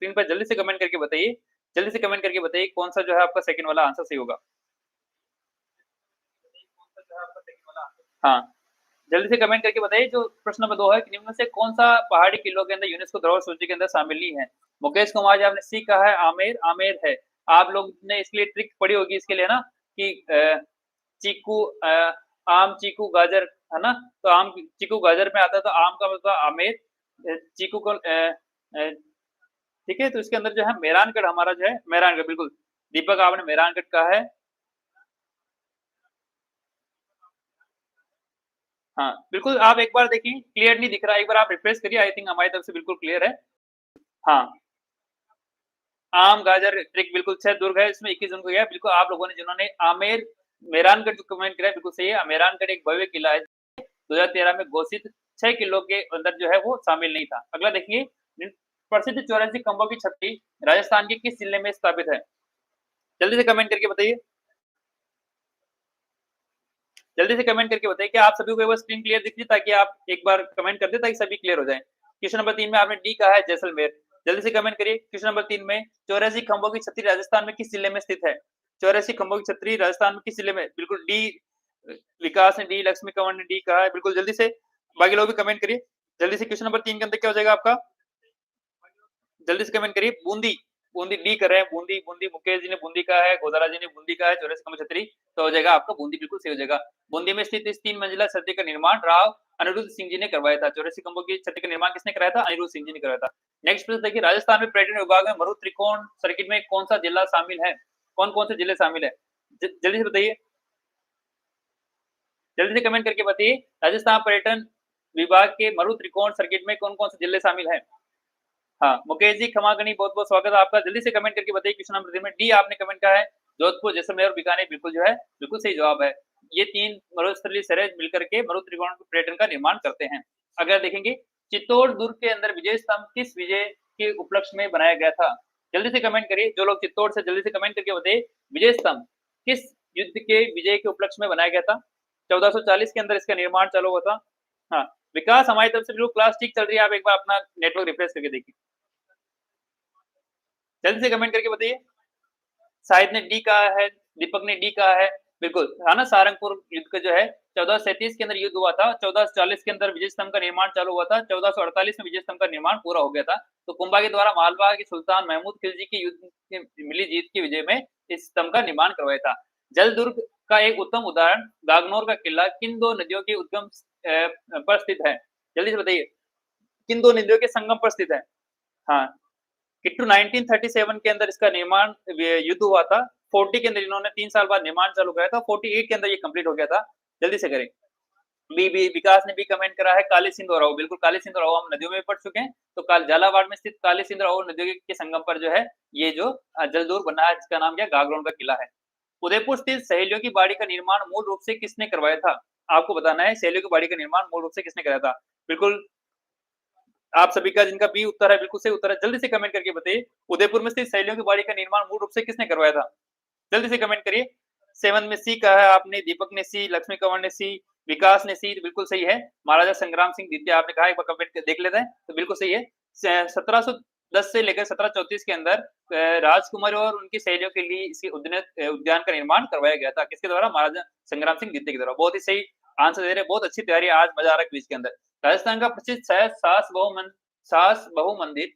Screen पर जल्दी से कमेंट करके बताइए, जल्दी से कमेंट करके बताइए कौन सा जो है आपका सेकंड वाला आंसर सही होगा। हाँ, जल्दी से कमेंट करके बताइए जो प्रश्न नंबर 2 है कि निम्न में से कौन-सा पहाड़ी किलों के अंदर यूनेस्को धरोहर सूची के अंदर शामिल नहीं है? मुकेश कुमार जी आपने सी कहा है, आमेर, आमेर है। आप लोग ने इसके लिए ट्रिक पढ़ी होगी इसके लिए ना कि चीकू आम, चीकू, गाजर, है ना? तो आम, चीकू, गाजर में आता है तो आम का मतलब आमेर, चीकू को ठीक है? तो इसके अंदर जो है मेहरानगढ़ हमारा जो है मेहरानगढ़ बिल्कुल। दीपक आपने मेहरानगढ़ कहा है। हाँ, बिल्कुल आप एक बार देखिए क्लियर नहीं दिख रहा है, एक बार आप रिफ्रेश करिए आई थिंक हमारी तरफ से बिल्कुल क्लियर है। हाँ, आम, गाजर ट्रिक बिल्कुल छह दुर्ग है, इसमें 21 जून को गया। बिल्कुल आप लोगों ने जिन्होंने आमेर, मेहरानगढ़ जो कमेंट किया है बिल्कुल सही है। मेहरानगढ़ एक भव्य किला है, 2013 में घोषित 6 किलों के अंदर जो है वो शामिल नहीं था। अगला देखिए प्रसिद्ध 84 खंभों की छतरी राजस्थान के किस जिले में स्थापित है? जल्दी से कमेंट करके बताइए। जल्दी से कमेंट करके बताइए कि आप सभी को एक बार स्क्रीन क्लियर दिख रही है ताकि आप एक बार कमेंट कर दें ताकि सभी क्लियर हो जाए। क्वेश्चन नंबर 3 में आपने डी कहा है जैसलमेर। जल्दी से कमेंट करिए। क्वेश्चन नंबर 3 में 84 खंभों की छतरी राजस्थान में किस जिले में स्थित है? 84 खंभों की छतरी राजस्थान में किस जिले में? बिल्कुल डी विकास ने डी, लक्ष्मी कंवर ने डी कहा है। बिल्कुल जल्दी से बाकी लोग भी कमेंट करिए। जल्दी से क्वेश्चन नंबर 3 के अंदर क्या हो जाएगा आपका? जल्दी से कमेंट करिए। बूंदी, बूंदी डी कर रहे हैं। बूंदी, बूंदी मुकेश जी ने बूंदी कहा है, गोदारा जी ने बूंदी कहा है, 84 खंभों छतरी तो हो जाएगा आपका बूंदी बिल्कुल सही हो जाएगा। बूंदी में स्थित इस 3 मंजिला छतरी का निर्माण राव अनिरुद्ध सिंह जी ने करवाया था। 84 खंभों की छतरी का निर्माण किसने कराया था? अनिरुद्ध सिंह जी ने कराया था। नेक्स्ट प्रश्न देखिए राजस्थान में पर्यटन विभाग में मरु त्रिकोण सर्किट में कौन सा जिला शामिल है? कौन-कौन से जिले शामिल है? जल्दी से बताइए। जल्दी से कमेंट करके बताइए। राजस्थान पर्यटन विभाग के मरु त्रिकोण सर्किट में कौन-कौन से जिले शामिल हैं? हाँ, मुकेश जी खमागनी बहुत-बहुत स्वागत है आपका। जल्दी से कमेंट करके बताइए क्वेश्चन नंबर 3 में डी आपने कमेंट कहा है, जोधपुर, जैसलमेर और बीकानेर बिल्कुल जो है, बिल्कुल सही जवाब है। ये 3 मरुस्थलीय शहर मिलकर के मरु त्रिकोण पर्यटन का निर्माण करते हैं। अगला देखेंगे, चित्तौड़ दुर्ग के अंदर विजय स्तंभ किस विजय के उपलक्ष्य में बनाया गया था? जल्दी से कमेंट करिए, जो लोग चित्तौड़ से जल्दी से कमेंट करके बताइए, विजय स्तंभ किस युद्ध के विजय के उपलक्ष्य में बनाया गया था? 1440 के अंदर इसका निर्माण चालू हुआ था। हाँ, विकास हमारी तरफ से बिल्कुल क्लास ठीक चल रही है, आप एक बार अपना नेटवर्क रिफ्रेश करके देखिए। जल्दी से कमेंट करके बताइए। शाहिद ने डी कहा है, दीपक ने डी कहा है, बिल्कुल, है ना? सारंगपुर युद्ध का जो है 1437 के अंदर युद्ध हुआ था, 1440 के अंदर विजय स्तंभ का निर्माण चालू हुआ था, 1448 में विजय स्तंभ का निर्माण पूरा हो गया था। तो कुंभा के द्वारा मालवा के सुल्तान महमूद खिलजी की युद्ध में मिली जीत की विजय में इस स्तंभ का निर्माण करवाया था। जलदुर्ग का एक उत्तम उदाहरण गागनौर का किला किन 2 नदियों के उद्गम पर स्थित है? जल्दी से बताइए, किन 2 नदियों के संगम पर स्थित है? हाँ। किट्टू 1937 के अंदर इसका निर्माण युद्ध हुआ था। 40 के अंदर इन्होंने 3 साल बाद निर्माण चालू किया था। 48 के अंदर ये कंप्लीट हो गया था। जल्दी से करें। बी विकास ने भी कमेंट करा है काली सिंध और अहो। बिल्कुल काली सिंध और अहो हम नदियों में पढ़ चुके हैं। तो काल झालावाड़ में स्थित काली सिंध और अहो नदियों के संगम पर जो है ये जो जलदूर बना है जिसका नाम क्या गागरोन का किला है। उदयपुर स्थित सहेलियों की बाड़ी का निर्माण मूल रूप से किसने करवाया था? आपको बताना है सहेलियों की बाड़ी का निर्माण मूल रूप से किसने कराया था? बिल्कुल आप सभी का जिनका बी उत्तर है बिल्कुल सही उत्तर है। जल्दी से कमेंट करके बताइए, उदयपुर में स्थित सहेलियों की बाड़ी का निर्माण मूल रूप से किसने करवाया था? जल्दी से कमेंट करिए। 7 में सी कहा है आपने, दीपक ने सी, लक्ष्मी कंवर ने सी, विकास ने सी, बिल्कुल सही है। महाराजा संग्राम सिंह द्वितीय आपने कहा, एक बार कमेंट देख लेते हैं, तो बिल्कुल सही है। 1710 से लेकर 1734 के अंदर राजकुमारी और उनकी सहेलियों के लिए इसी उद्यान का निर्माण करवाया गया था। किसके द्वारा? महाराजा संग्राम सिंह द्वितीय के द्वारा। बहुत ही सही आंसर दे रहे हैं, बहुत अच्छी तैयारी आज मजा आ रहा है क्विज के अंदर। राजस्थान का प्रसिद्ध सास बहु मंदिर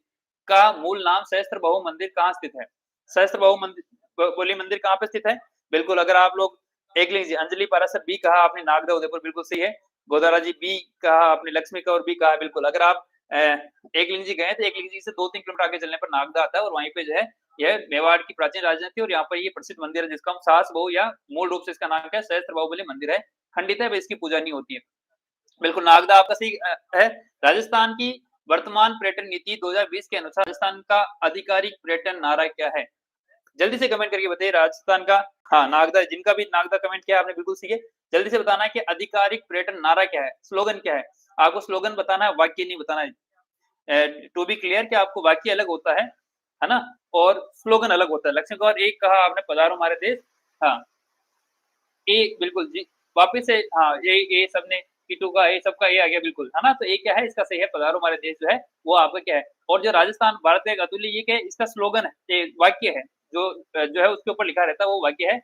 का मूल नाम सहस्त्र बहु मंदिर कहाँ स्थित है? सहस्त्र बहु मंदिर बोली मंदिर कहाँ पे स्थित है? बिल्कुल अगर आप लोग एक लीजिए, अंजलि पारासर बी कहा आपने, नागदा उदयपुर बिल्कुल सही है। गोदारा जी बी कहा आपने, लक्ष्मी कौर बी कहा बिल्कुल। अगर आप एकलिंग जी गए तो एकलिंग जी से 2-3 किलोमीटर आगे चलने पर नागदा आता है और वहीं पे जो है यह मेवाड़ की प्राचीन राजधानी थी और यहाँ पर ये प्रसिद्ध मंदिर है जिसका हम सास बहु या मूल रूप से इसका नाम क्या है? सहस्त्र बहुबली मंदिर है। खंडित है, इसकी पूजा नहीं होती है। बिल्कुल नागदा आपका सही है। राजस्थान की वर्तमान पर्यटन नीति 2020 के अनुसार राजस्थान का आधिकारिक पर्यटन नारा क्या है? जल्दी से कमेंट करके बताइए राजस्थान का। हाँ, नागदा जिनका भी नागदा कमेंट किया आपने बिल्कुल सही है। जल्दी से बताना है कि आधिकारिक पर्यटन नारा क्या है? स्लोगन क्या है? आपको स्लोगन बताना है, वाक्य नहीं बताना है। टू बी क्लियर कि आपको वाक्य अलग होता है ना? और स्लोगन अलग होता है। लक्ष्मी कौर एक कहा आपने, पधारो हमारे देश। हाँ, ए बिल्कुल जी, वापिस से हाँ, ये सबने कीटू का ए, सबका ए आ गया बिल्कुल, है ना? तो ए क्या है इसका सही है, पधारो हमारे देश जो है वो आपका क्या है। और जो राजस्थान भारत एक अतुल्य, ये क्या है इसका स्लोगन है, ये वाक्य है जो है उसके ऊपर लिखा रहता है वो वाक्य है।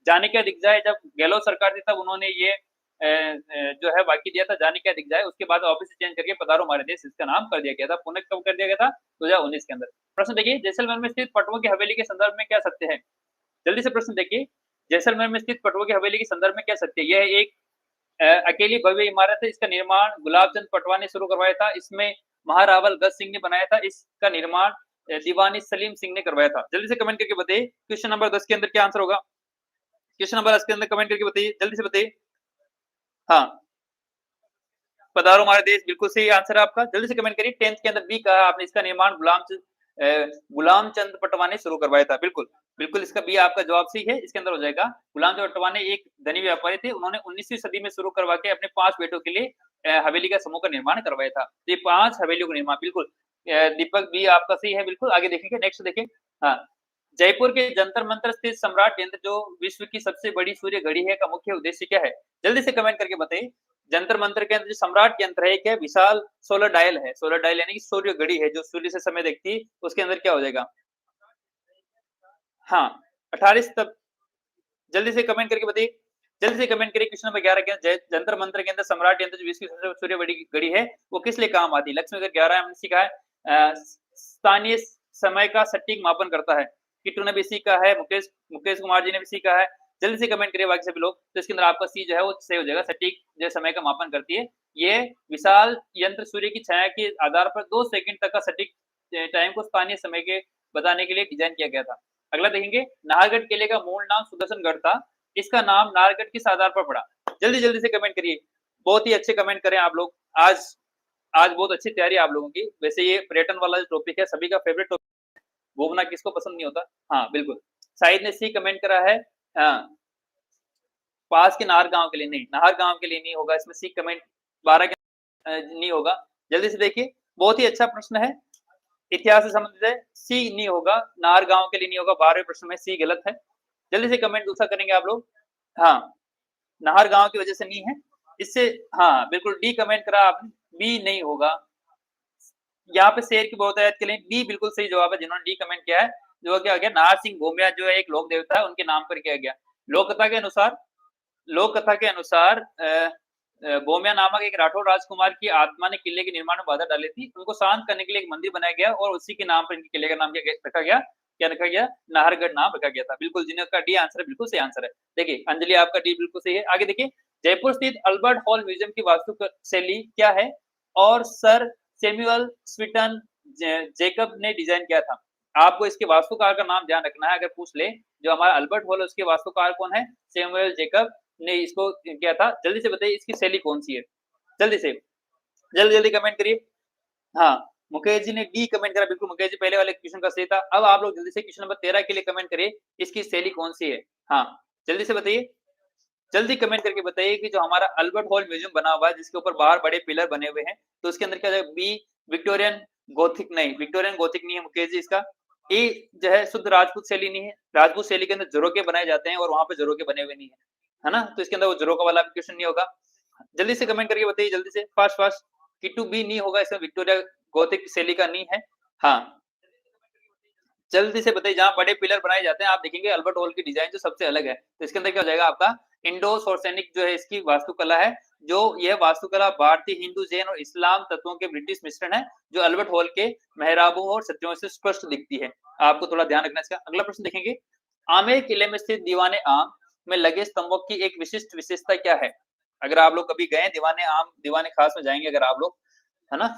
जाने क्या दिख जाए, जब गहलोत सरकार थी तब उन्होंने ये जो है वाक्य दिया था, जाने क्या दिख जाए, उसके बाद वापस से चेंज करके पधारो हमारे देश इसका नाम कर दिया गया था। पुनः कब कर दिया गया था? 2019 के अंदर। प्रश्न देखिए, जैसलमेर में स्थित पटवा की हवेली के संदर्भ में क्या सत्य है? जल्दी से प्रश्न देखिए, जैसलमेर में स्थित पटवा की हवेली के संदर्भ में क्या सत्य है? यह एक अकेली भव्य इमारत है, इसका निर्माण गुलाबचंद पटवा ने शुरू करवाया था। इसमें महारावल गज सिंह ने बनाया था। इसका निर्माण दीवानी सलीम सिंह ने करवाया था। जल्दी से कमेंट करके बताइए, क्वेश्चन नंबर 10 के अंदर क्या आंसर होगा? क्वेश्चन नंबर 10 के अंदर कमेंट करके बताइए, जल्दी से बताइए। हाँ, पधारो हमारे देश, बिल्कुल सही आंसर है आपका। जल्दी से कमेंट करिए। 10th के अंदर बी कहा आपने, इसका निर्माण गुलाम चंद पटवा ने शुरू करवाया था। बिल्कुल, बिल्कुल इसका बी आपका जवाब सही है, इसके अंदर हो जाएगा। गुलाम चंद पटवा ने एक धनी व्यापारी थे, उन्होंने 19वीं सदी में शुरू करवा के अपने 5 बेटों के लिए हवेली का समूह का निर्माण करवाया था। तो ये 5 हवेलियों का निर्माण, बिल्कुल दीपक बी आपका सही है, बिल्कुल। आगे देखेंगे, नेक्स्ट देखें। हाँ, जयपुर के जंतर मंतर स्थित सम्राट यंत्र जो विश्व की सबसे बड़ी सूर्य घड़ी है का मुख्य उद्देश्य क्या है? जल्दी से कमेंट करके बताइए। जंतर मंतर के अंदर जो सम्राट यंत्र है क्या विशाल सोलर डायल है, सोलर डायल यानी कि सूर्य घड़ी है जो सूर्य से समय देखती है, उसके अंदर क्या हो जाएगा? हाँ, 28 तब जल्दी से कमेंट करके बताइए। जल्दी से कमेंट करिए। क्वेश्चन नंबर 11 के अंदर जंतर मंत्र के अंदर सम्राट यंत्र जो विश्व की सबसे सूर्य बड़ी घड़ी है वो किस लिए काम आती है? लक्ष्य नंबर 11 हमने सीखा है स्थानीय समय का सटीक मापन करता है। किट्टू ने भी सीखा है, मुकेश मुकेश कुमार जी ने भी सीखा है। जल्दी से कमेंट करिए बाकी सभी लोग। तो इसके अंदर आपका सी जो है वो सही हो जाएगा, सटीक जो समय का मापन करती है। ये विशाल यंत्र सूर्य की छाया के आधार पर 2 सेकंड तक का सटीक टाइम को स्थानीय समय के बताने के लिए डिजाइन किया गया था। अगला देखेंगे, नाहरगढ़ किले का मूल नाम सुदर्शनगढ़ था, इसका नाम नाहरगढ़ किस आधार पर पड़ा? जल्दी जल्दी से कमेंट करिए। बहुत ही अच्छे कमेंट करें आप लोग। आज आज बहुत अच्छी तैयारी है आप लोगों की। वैसे ये पर्यटन वाला जो टॉपिक है सभी का फेवरेट टॉपिक, घूमना किसको पसंद नहीं होता? हाँ, बिल्कुल। शाहिद ने सी कमेंट करा है। हाँ, पास के नाहर गाँव के लिए नहीं, नाहर गाँव के लिए नहीं होगा इसमें सी कमेंट 12 के नहीं होगा। जल्दी से देखिए, बहुत ही अच्छा प्रश्न है। इतिहास से संबंधित है, सी नहीं होगा, नाहर गाँव के लिए नहीं होगा। 12वें प्रश्न में सी गलत है। जल्दी से कमेंट दूसरा करेंगे आप लोग। हाँ, नाहर गाँव की वजह से नहीं है। इससे हाँ, बिल्कुल डी कमेंट करा आपने, बी नहीं होगा। यहाँ पे शेर की बहुतायत के लिए डी बिल्कुल सही जवाब है जिन्होंने डी कमेंट किया है। जो क्या हो गया, नाहर सिंह भूमिया जो है एक लोक देवता है, उनके नाम पर किया गया। लोक कथा के अनुसार भूमिया नामक एक राठौर राजकुमार की आत्मा ने किले के निर्माण में बाधा डाली थी। उनको शांत करने के लिए एक मंदिर बनाया गया और उसी के नाम पर इनके किले का नाम रखा गया। क्या रखा गया? नाहरगढ़ नाम रखा गया था। बिल्कुल, जिनका डी आंसर है बिल्कुल सही आंसर है। देखिए अंजलि आपका डी बिल्कुल सही है। आगे देखिए, जयपुर स्थित अल्बर्ट हॉल म्यूजियम की वास्तु शैली क्या है और सर सैमुअल स्वीटन जेकब ने डिजाइन किया था? आपको इसके वास्तुकार का नाम ध्यान रखना है। अगर पूछ ले जो हमारा अल्बर्ट हॉल है उसके वास्तुकार कौन है? सैमुअल जेकब ने इसको किया था। जल्दी से बताइए इसकी शैली कौन सी है? जल्दी से जल्दी जल्दी कमेंट करिए। हाँ, मुकेश जी ने डी कमेंट करा, बिल्कुल मुकेश जी पहले वाले क्वेश्चन का सही था। अब आप लोग जल्दी से क्वेश्चन नंबर 13 के लिए कमेंट करिए, इसकी शैली कौन सी है? हाँ, जल्दी से बताइए। जल्दी कमेंट करके बताइए कि जो हमारा अल्बर्ट हॉल म्यूजियम बना हुआ है जिसके ऊपर बाहर बड़े पिलर बने हुए हैं, तो उसके अंदर क्या है? बी विक्टोरियन गोथिक नहीं, विक्टोरियन गोथिक नहीं है मुकेश जी इसका। ए जो है शुद्ध राजपूत शैली नहीं है। राजपूत शैली के अंदर झरोके बनाए जाते हैं और वहाँ पे झरोके बने हुए नहीं है, है ना? तो इसके अंदर वो झरोका वाला क्वेश्चन नहीं होगा। जल्दी से कमेंट करके बताइए, जल्दी से फास्ट फास्ट। किट्टू बी नहीं होगा, इसमें विक्टोरिया गोथिक शैली का नहीं है। हाँ, जल्दी से बताइए। जहाँ बड़े पिलर बनाए जाते हैं आप देखेंगे अल्बर्ट हॉल की डिजाइन जो सबसे अलग है, तो इसके अंदर क्या हो जाएगा आपका? इंडो सौरसैनिक जो है इसकी वास्तुकला है। जो यह वास्तुकला भारतीय, हिंदू, जैन और इस्लाम तत्वों के ब्रिटिश मिश्रण है, जो अल्बर्ट हॉल के मेहराबों और छज्जों से स्पष्ट दिखती है। आपको थोड़ा ध्यान रखना है इसका। अगला प्रश्न देखेंगे, आमेर किले में स्थित दीवाने आम में लगे स्तंभों की एक विशिष्ट विशेषता क्या है? अगर आप लोग कभी गए दीवाने आम, दीवाने खास में जाएंगे अगर आप लोग, है ना?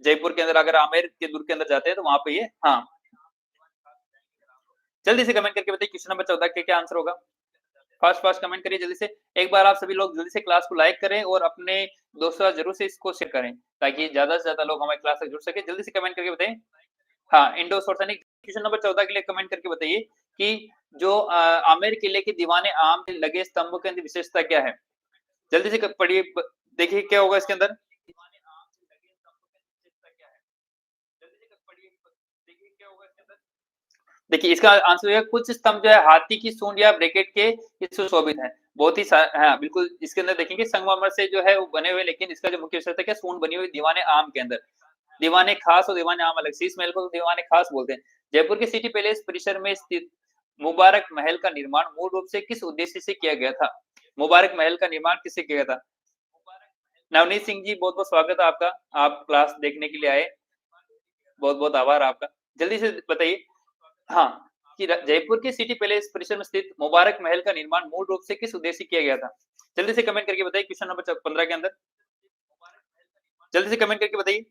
जयपुर के अंदर अगर आमेर के दुर्ग के अंदर जाते हैं तो वहां पे ये हाँ, जल्दी से कमेंट करके बताइए क्वेश्चन नंबर 14 के क्या आंसर होगा? फास्ट फास्ट कमेंट करिए जल्दी से। एक बार आप सभी लोग जल्दी से क्लास को लाइक करें और अपने दोस्तों जरूर से इसको शेयर करें ताकि ज्यादा से ज्यादा लोग हमारी क्लास से जुड़ सके। जल्दी से कमेंट करके बताएं। हाँ, इंडो सौरसैनिक क्वेश्चन नंबर 14 के लिए कमेंट करके बताइए कि जो आमेर किले के दीवाने आम के लगे स्तंभों के अंदर विशेषता क्या है? जल्दी से पढ़िए, देखिए क्या होगा इसके अंदर। देखिए इसका आंसर है कुछ स्तंभ जो है हाथी की सूंड या ब्रैकेट के सुशोभित है। बहुत ही हाँ बिल्कुल, इसके अंदर देखेंगे संगमरमर से जो है वो बने हुए, लेकिन इसका जो मुख्य विशेषता क्या, सूंड बनी हुई दीवाने आम के अंदर। दीवाने खास और दीवाने आम अलग, शीश महल को दीवाने खास बोलते हैं। जयपुर के सिटी पैलेस परिसर में स्थित मुबारक महल का निर्माण मूल रूप से किस उद्देश्य से किया गया था? मुबारक महल का निर्माण किससे किया गया था? नवनीत सिंह जी, बहुत-बहुत स्वागत है आपका। आप क्लास देखने के लिए आए। बहुत-बहुत आभार आपका। जल्दी से बताइए। हाँ, कि जयपुर के सिटी पैलेस परिसर में स्थित मुबारक महल का निर्माण मूल रूप से किस उद्देश्य से किया गया था? जल्दी से कमेंट करके बताइए क्वेश्चन नंबर 15 के अंदर। जल्दी से कमेंट करके बताइए।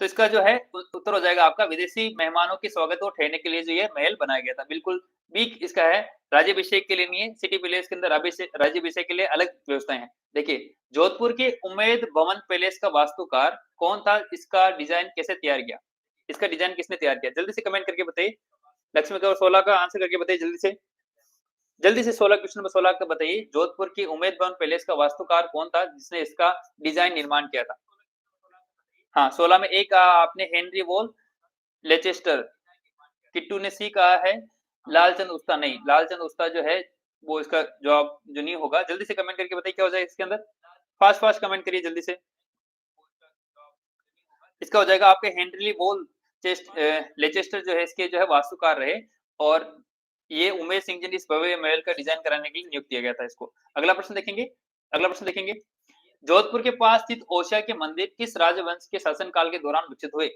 तो इसका जो है उत्तर हो जाएगा आपका विदेशी मेहमानों के स्वागत को ठहरने के लिए जो ये महल बनाया गया था। बिल्कुल बी इसका है, राज्याभिषेक के लिए नहीं है, सिटी पैलेस के अंदर राज्याभिषेक के लिए अलग व्यवस्थाएँ हैं। देखिए, जोधपुर के उम्मेद भवन पैलेस का वास्तुकार कौन था? इसका डिज़ाइन कैसे तैयार किया? इसका डिज़ाइन किसने तैयार किया? जल्दी से कमेंट करके बताइए। लक्ष्मी कौर 16 का आंसर करके बताइए जल्दी से। जल्दी से 16 क्वेश्चन नंबर 16 का बताइए। जोधपुर की उम्मेद भवन पैलेस का वास्तुकार कौन था जिसने इसका डिज़ाइन निर्माण किया था? हाँ, 16 में ए कहा आपने हेनरी वॉल लेचेस्टर, किट्टू ने सी कहा है, लालचंद उस्ता नहीं, लालचंद उस्ता जो है वो इसका जवाब जो नहीं होगा। जल्दी से कमेंट करके बताइए क्या हो जाएगा इसके अंदर? फास्ट-फास्ट कमेंट करिए जल्दी से। इसका हो जाएगा आपके हेनरी वॉल लेचेस्टर जो है इसके जो है वास्तुकार रहे और ये उमेश सिंह जी ने इस भव्य महल का डिज़ाइन कराने के लिए नियुक्त किया गया था इसको। अगला प्रश्न देखेंगे। जोधपुर के पास स्थित ओसिया के मंदिर किस राजवंश के शासनकाल के दौरान विकसित हुए?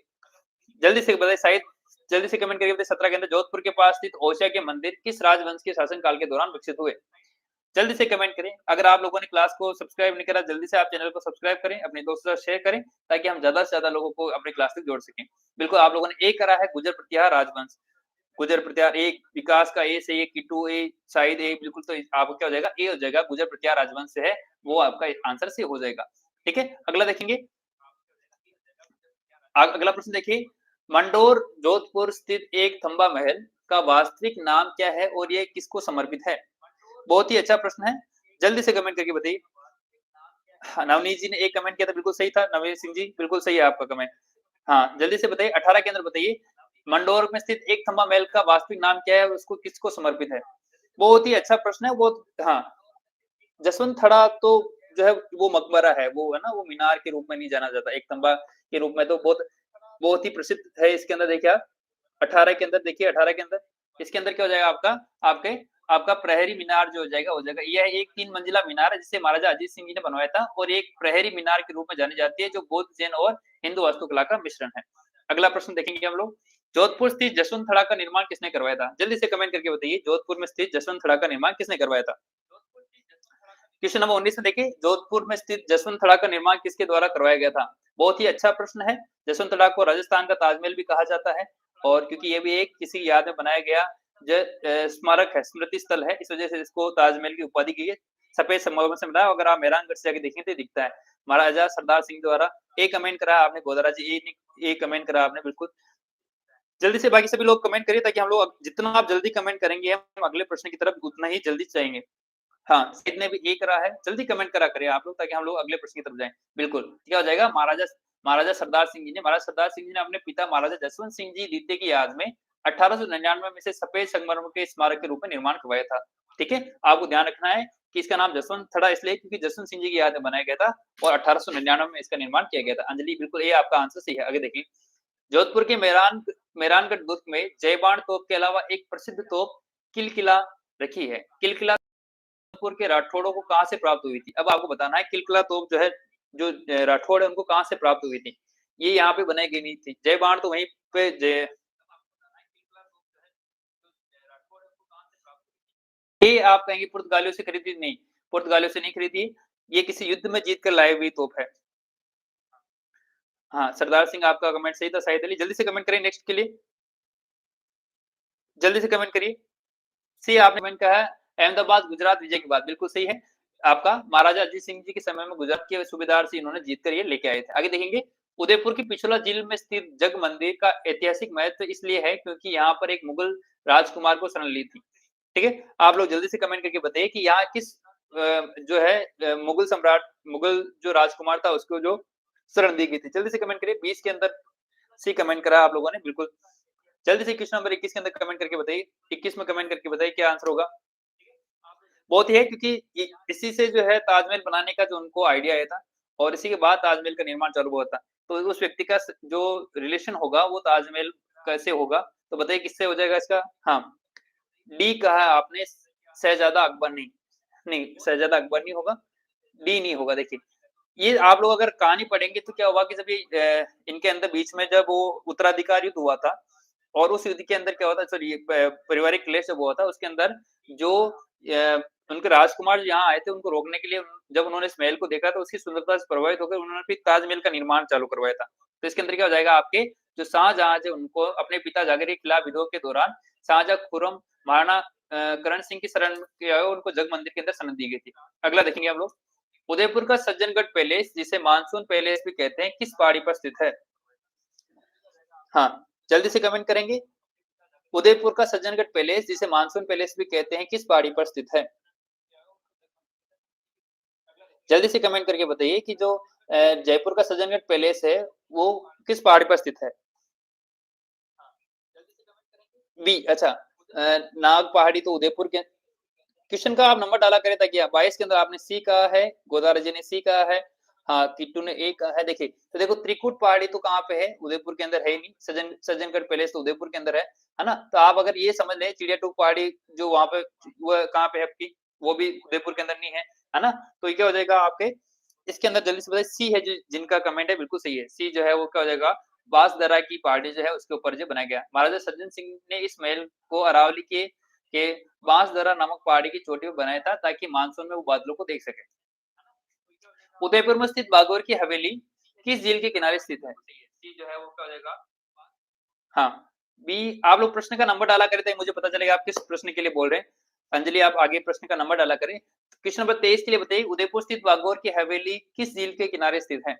जल्दी से बताइए शायद जल्दी से कमेंट करके बताइए 17 के अंदर जोधपुर के पास स्थित ओसिया के मंदिर किस राजवंश के शासनकाल के दौरान विकसित हुए? जल्दी से कमेंट करें। अगर आप लोगों ने क्लास को सब्सक्राइब नहीं करा, जल्दी से आप चैनल को सब्सक्राइब करें, अपने दोस्तों के साथ शेयर करें, ताकि हम ज़्यादा से ज़्यादा लोगों को अपनी क्लास तक जोड़ सकें। बिल्कुल, आप लोगों ने ए करा है गुर्जर प्रतिहार राजवंश। गुर्जर प्रतिहार ए, विकास का ए सही है, किट्टू ए, शाहिद ए, बिल्कुल तो आपको क्या हो जाएगा? ए हो जाएगा, गुर्जर प्रतिहार राजवंश से है, वो आपका आंसर सी हो जाएगा। ठीक है? अगला देखेंगे। अगला प्रश्न देखिए, मंडोर जोधपुर स्थित एक थंबा महल का वास्तविक नाम क्या है और ये किसको समर्पित है? बहुत ही अच्छा प्रश्न है। जल्दी से कमेंट करके बताइए। हाँ, नवनीत जी ने एक कमेंट किया था, बिल्कुल सही था। नवनीत सिंह जी, बिल्कुल सही है आपका कमेंट। हाँ, जल्दी से बताइए 18 के अंदर बताइए, मंडोर में स्थित एक थंबा महल का वास्तविक नाम क्या है और उसको किसको समर्पित है? बहुत ही अच्छा प्रश्न है, बहुत हाँ, जसवंत थड़ा तो जो है वो मकबरा है, वो है ना, वो मीनार के रूप में नहीं जाना जाता। एक तंबा के रूप में तो बहुत बहुत ही प्रसिद्ध है। इसके अंदर देखिए आप 18 के अंदर देखिए 18 के अंदर इसके अंदर क्या हो जाएगा आपका आपके आपका प्रहरी मीनार जो हो जाएगा। यह एक 3 मंजिला मीनार है जिसे महाराजा अजीत सिंह जी ने बनवाया था और एक प्रहरी मीनार के रूप में जानी जाती है जो बौद्ध, जैन और हिंदू वास्तुकला का मिश्रण है। अगला प्रश्न देखेंगे हम लोग। जोधपुर स्थित जसवंत थड़ा का निर्माण किसने करवाया था? जल्दी से कमेंट करके बताइए, जोधपुर में स्थित जसवंत थड़ा का निर्माण किसने करवाया था? क्वेश्चन नंबर 19 में देखिए, जोधपुर में स्थित जसवंत थड़ा का निर्माण किसके द्वारा करवाया गया था? बहुत ही अच्छा प्रश्न है। जसवंत थड़ा को राजस्थान का ताजमहल भी कहा जाता है और क्योंकि ये भी एक किसी याद में बनाया गया स्मारक है, स्मृति स्थल है, इस वजह से इसको ताजमहल की उपाधि दी है। सफेद संगमरमर से बना है, अगर आप मेहरानगढ़ से जाके देखें तो दिखता है। महाराजा सरदार सिंह द्वारा ए कमेंट करा आपने, गोदारा जी ए कमेंट करा आपने, बिल्कुल। जल्दी से बाकी सभी लोग कमेंट करिए ताकि हम लोग जितना आप जल्दी कमेंट करेंगे, हम अगले प्रश्न की तरफ उतना ही जल्दी जाएँगे। हाँ, सिड ने भी ए करा है, जल्दी कमेंट करा करें आप लोग ताकि हम लोग अगले प्रश्न की तरफ जाएँ। बिल्कुल, क्या हो जाएगा महाराजा महाराजा सरदार सिंह जी ने महाराजा सरदार सिंह जी ने अपने पिता महाराजा जसवंत सिंह जी द्वितीय की याद में 1899 में से सफेद संगमरमर के स्मारक के रूप में निर्माण करवाया था। ठीक है? आपको ध्यान रखना है कि इसका नाम जसवंत थड़ा इसलिए क्योंकि जसवंत सिंह जी की याद में बनाया गया था और 1899 में इसका निर्माण किया गया था। अंजलि बिल्कुल ये आपका आंसर सही है। आगे देखिए, जोधपुर के मेहरानगढ़ दुर्ग में जयबान तोप के अलावा एक प्रसिद्ध तोप किलकिला रखी है। किलकिला जोधपुर के राठौड़ों को कहाँ से प्राप्त हुई थी? अब आपको बताना है किलकिला तोप जो है, जो राठौड़ है उनको कहाँ से प्राप्त हुई थी? ये यहाँ पे बनाई गई नहीं थी। जय बाण तो वहीं पे जय ये आप कहेंगे पुर्तगालियों से खरीदी नहीं, पुर्तगालियों से नहीं खरीदी, ये किसी युद्ध में जीत कर लाए हुई तोप है। हाँ, सरदार सिंह आपका कमेंट सही था, शाहिद अली। जल्दी से कमेंट करें नेक्स्ट के लिए। जल्दी से कमेंट करिए। सी आपने कमेंट कहा है अहमदाबाद गुजरात विजय के बाद, बिल्कुल सही है। आपका महाराजा अजीत सिंह जी के समय में गुजरात के सूबेदार से इन्होंने जीत कर ये लेके आए थे। आगे देखेंगे, उदयपुर की पिछोला झील में स्थित जग मंदिर का ऐतिहासिक महत्व इसलिए है क्योंकि यहाँ पर एक मुगल राजकुमार को शरण ली थी। ठीक है? आप लोग जल्दी से कमेंट करके बताइए कि यहाँ किस जो है मुगल सम्राट, मुगल जो राजकुमार था उसको जो शरण दी गई थी। जल्दी से कमेंट करिए। 20 के अंदर सी कमेंट करा आप लोगों ने, बिल्कुल। जल्दी से क्वेश्चन नंबर 21 के अंदर कमेंट करके बताइए। 21 में कमेंट करके बताइए क्या आंसर होगा। बहुत ही है क्योंकि इसी से जो है ताजमहल बनाने का जो उनको आइडिया आया था और इसी के बाद ताजमहल का निर्माण चालू हुआ था। तो उस व्यक्ति का जो रिलेशन होगा वो ताजमहल कैसे होगा? तो बताइए किससे हो जाएगा इसका? हाँ, डी कहा आपने शहज़ादा अकबर नहीं, नहीं शहज़ादा अकबर नहीं होगा, डी नहीं होगा देखिए। ये आप लोग अगर कहानी पढ़ेंगे तो क्या हुआ कि जब ये इनके अंदर बीच में जब वो उत्तराधिकार युद्ध हुआ था और उस युद्ध के अंदर क्या हुआ था सॉरी पारिवारिक क्लेश जब हुआ था उसके अंदर जो उनके राजकुमार यहाँ आए थे उनको रोकने के लिए जब उन्होंने इस महल को देखा तो उसकी सुंदरता से प्रभावित होकर उन्होंने फिर ताजमहल का निर्माण चालू करवाया था। तो इसके अंदर क्या हो जाएगा आपके जो शाहजहाँ थे उनको अपने पिता जागीर के खिलाफ विद्रोह के दौरान शाहजहाँ खुर्रम महाराणा करण सिंह की शरण किया उनको जग मंदिर के अंदर सनद दी गई थी। अगला देखेंगे हम लोग उदयपुर का सज्जनगढ़ पैलेस जिसे मानसून पैलेस भी कहते हैं किस पहाड़ी पर स्थित है? हाँ, जल्दी से कमेंट करेंगे। उदयपुर का सज्जनगढ़ पैलेस जिसे मानसून पैलेस भी कहते हैं किस पहाड़ी पर स्थित है? जल्दी से कमेंट करके बताइए कि जो जयपुर का सज्जनगढ़ पैलेस है वो किस पहाड़ी पर स्थित है? बी अच्छा नाग पहाड़ी तो उदयपुर के क्वेश्चन का आप नंबर डाला करें ताकि 22 के अंदर आपने सी कहा है, गोदावरी जी ने सी कहा है, हाँ, किट्टू ने ए कहा है। देखिए, तो देखो त्रिकुट पहाड़ी तो कहाँ पे है? उदयपुर के अंदर है ही नहीं। सज्जनगढ़ पैलेस तो उदयपुर के अंदर है ना? तो आप अगर ये समझ लें चिड़िया टूक पहाड़ी जो वहाँ पे वो कहाँ पे है आपकी? वो भी उदयपुर के अंदर नहीं है ना? तो ये क्या हो जाएगा आपके इसके अंदर जल्दी से बताइए सी है जो जिनका कमेंट है बिल्कुल सही है। सी जो है वो क्या हो जाएगा? बांसदरा की पहाड़ी जो है उसके ऊपर जो बनाया गया। महाराजा सज्जन सिंह ने इस महल को अरावली के बांसदरा नामक पहाड़ी की चोटी पर बनाया था ताकि मानसून में वो बादलों को देख सके। उदयपुर में स्थित बागोर की हवेली किस झील के किनारे स्थित है? सी जो है वो क्या हो जाएगा? हाँ, बी आप लोग प्रश्न का नंबर डाला करें ताकि मुझे पता चलेगा आप किस प्रश्न के लिए बोल रहे हैं। अंजलि आप आगे प्रश्न का नंबर डाला करें। क्वेश्चन नंबर 23 के लिए बताइए उदयपुर स्थित बागोर की हवेली किस झील के किनारे स्थित है?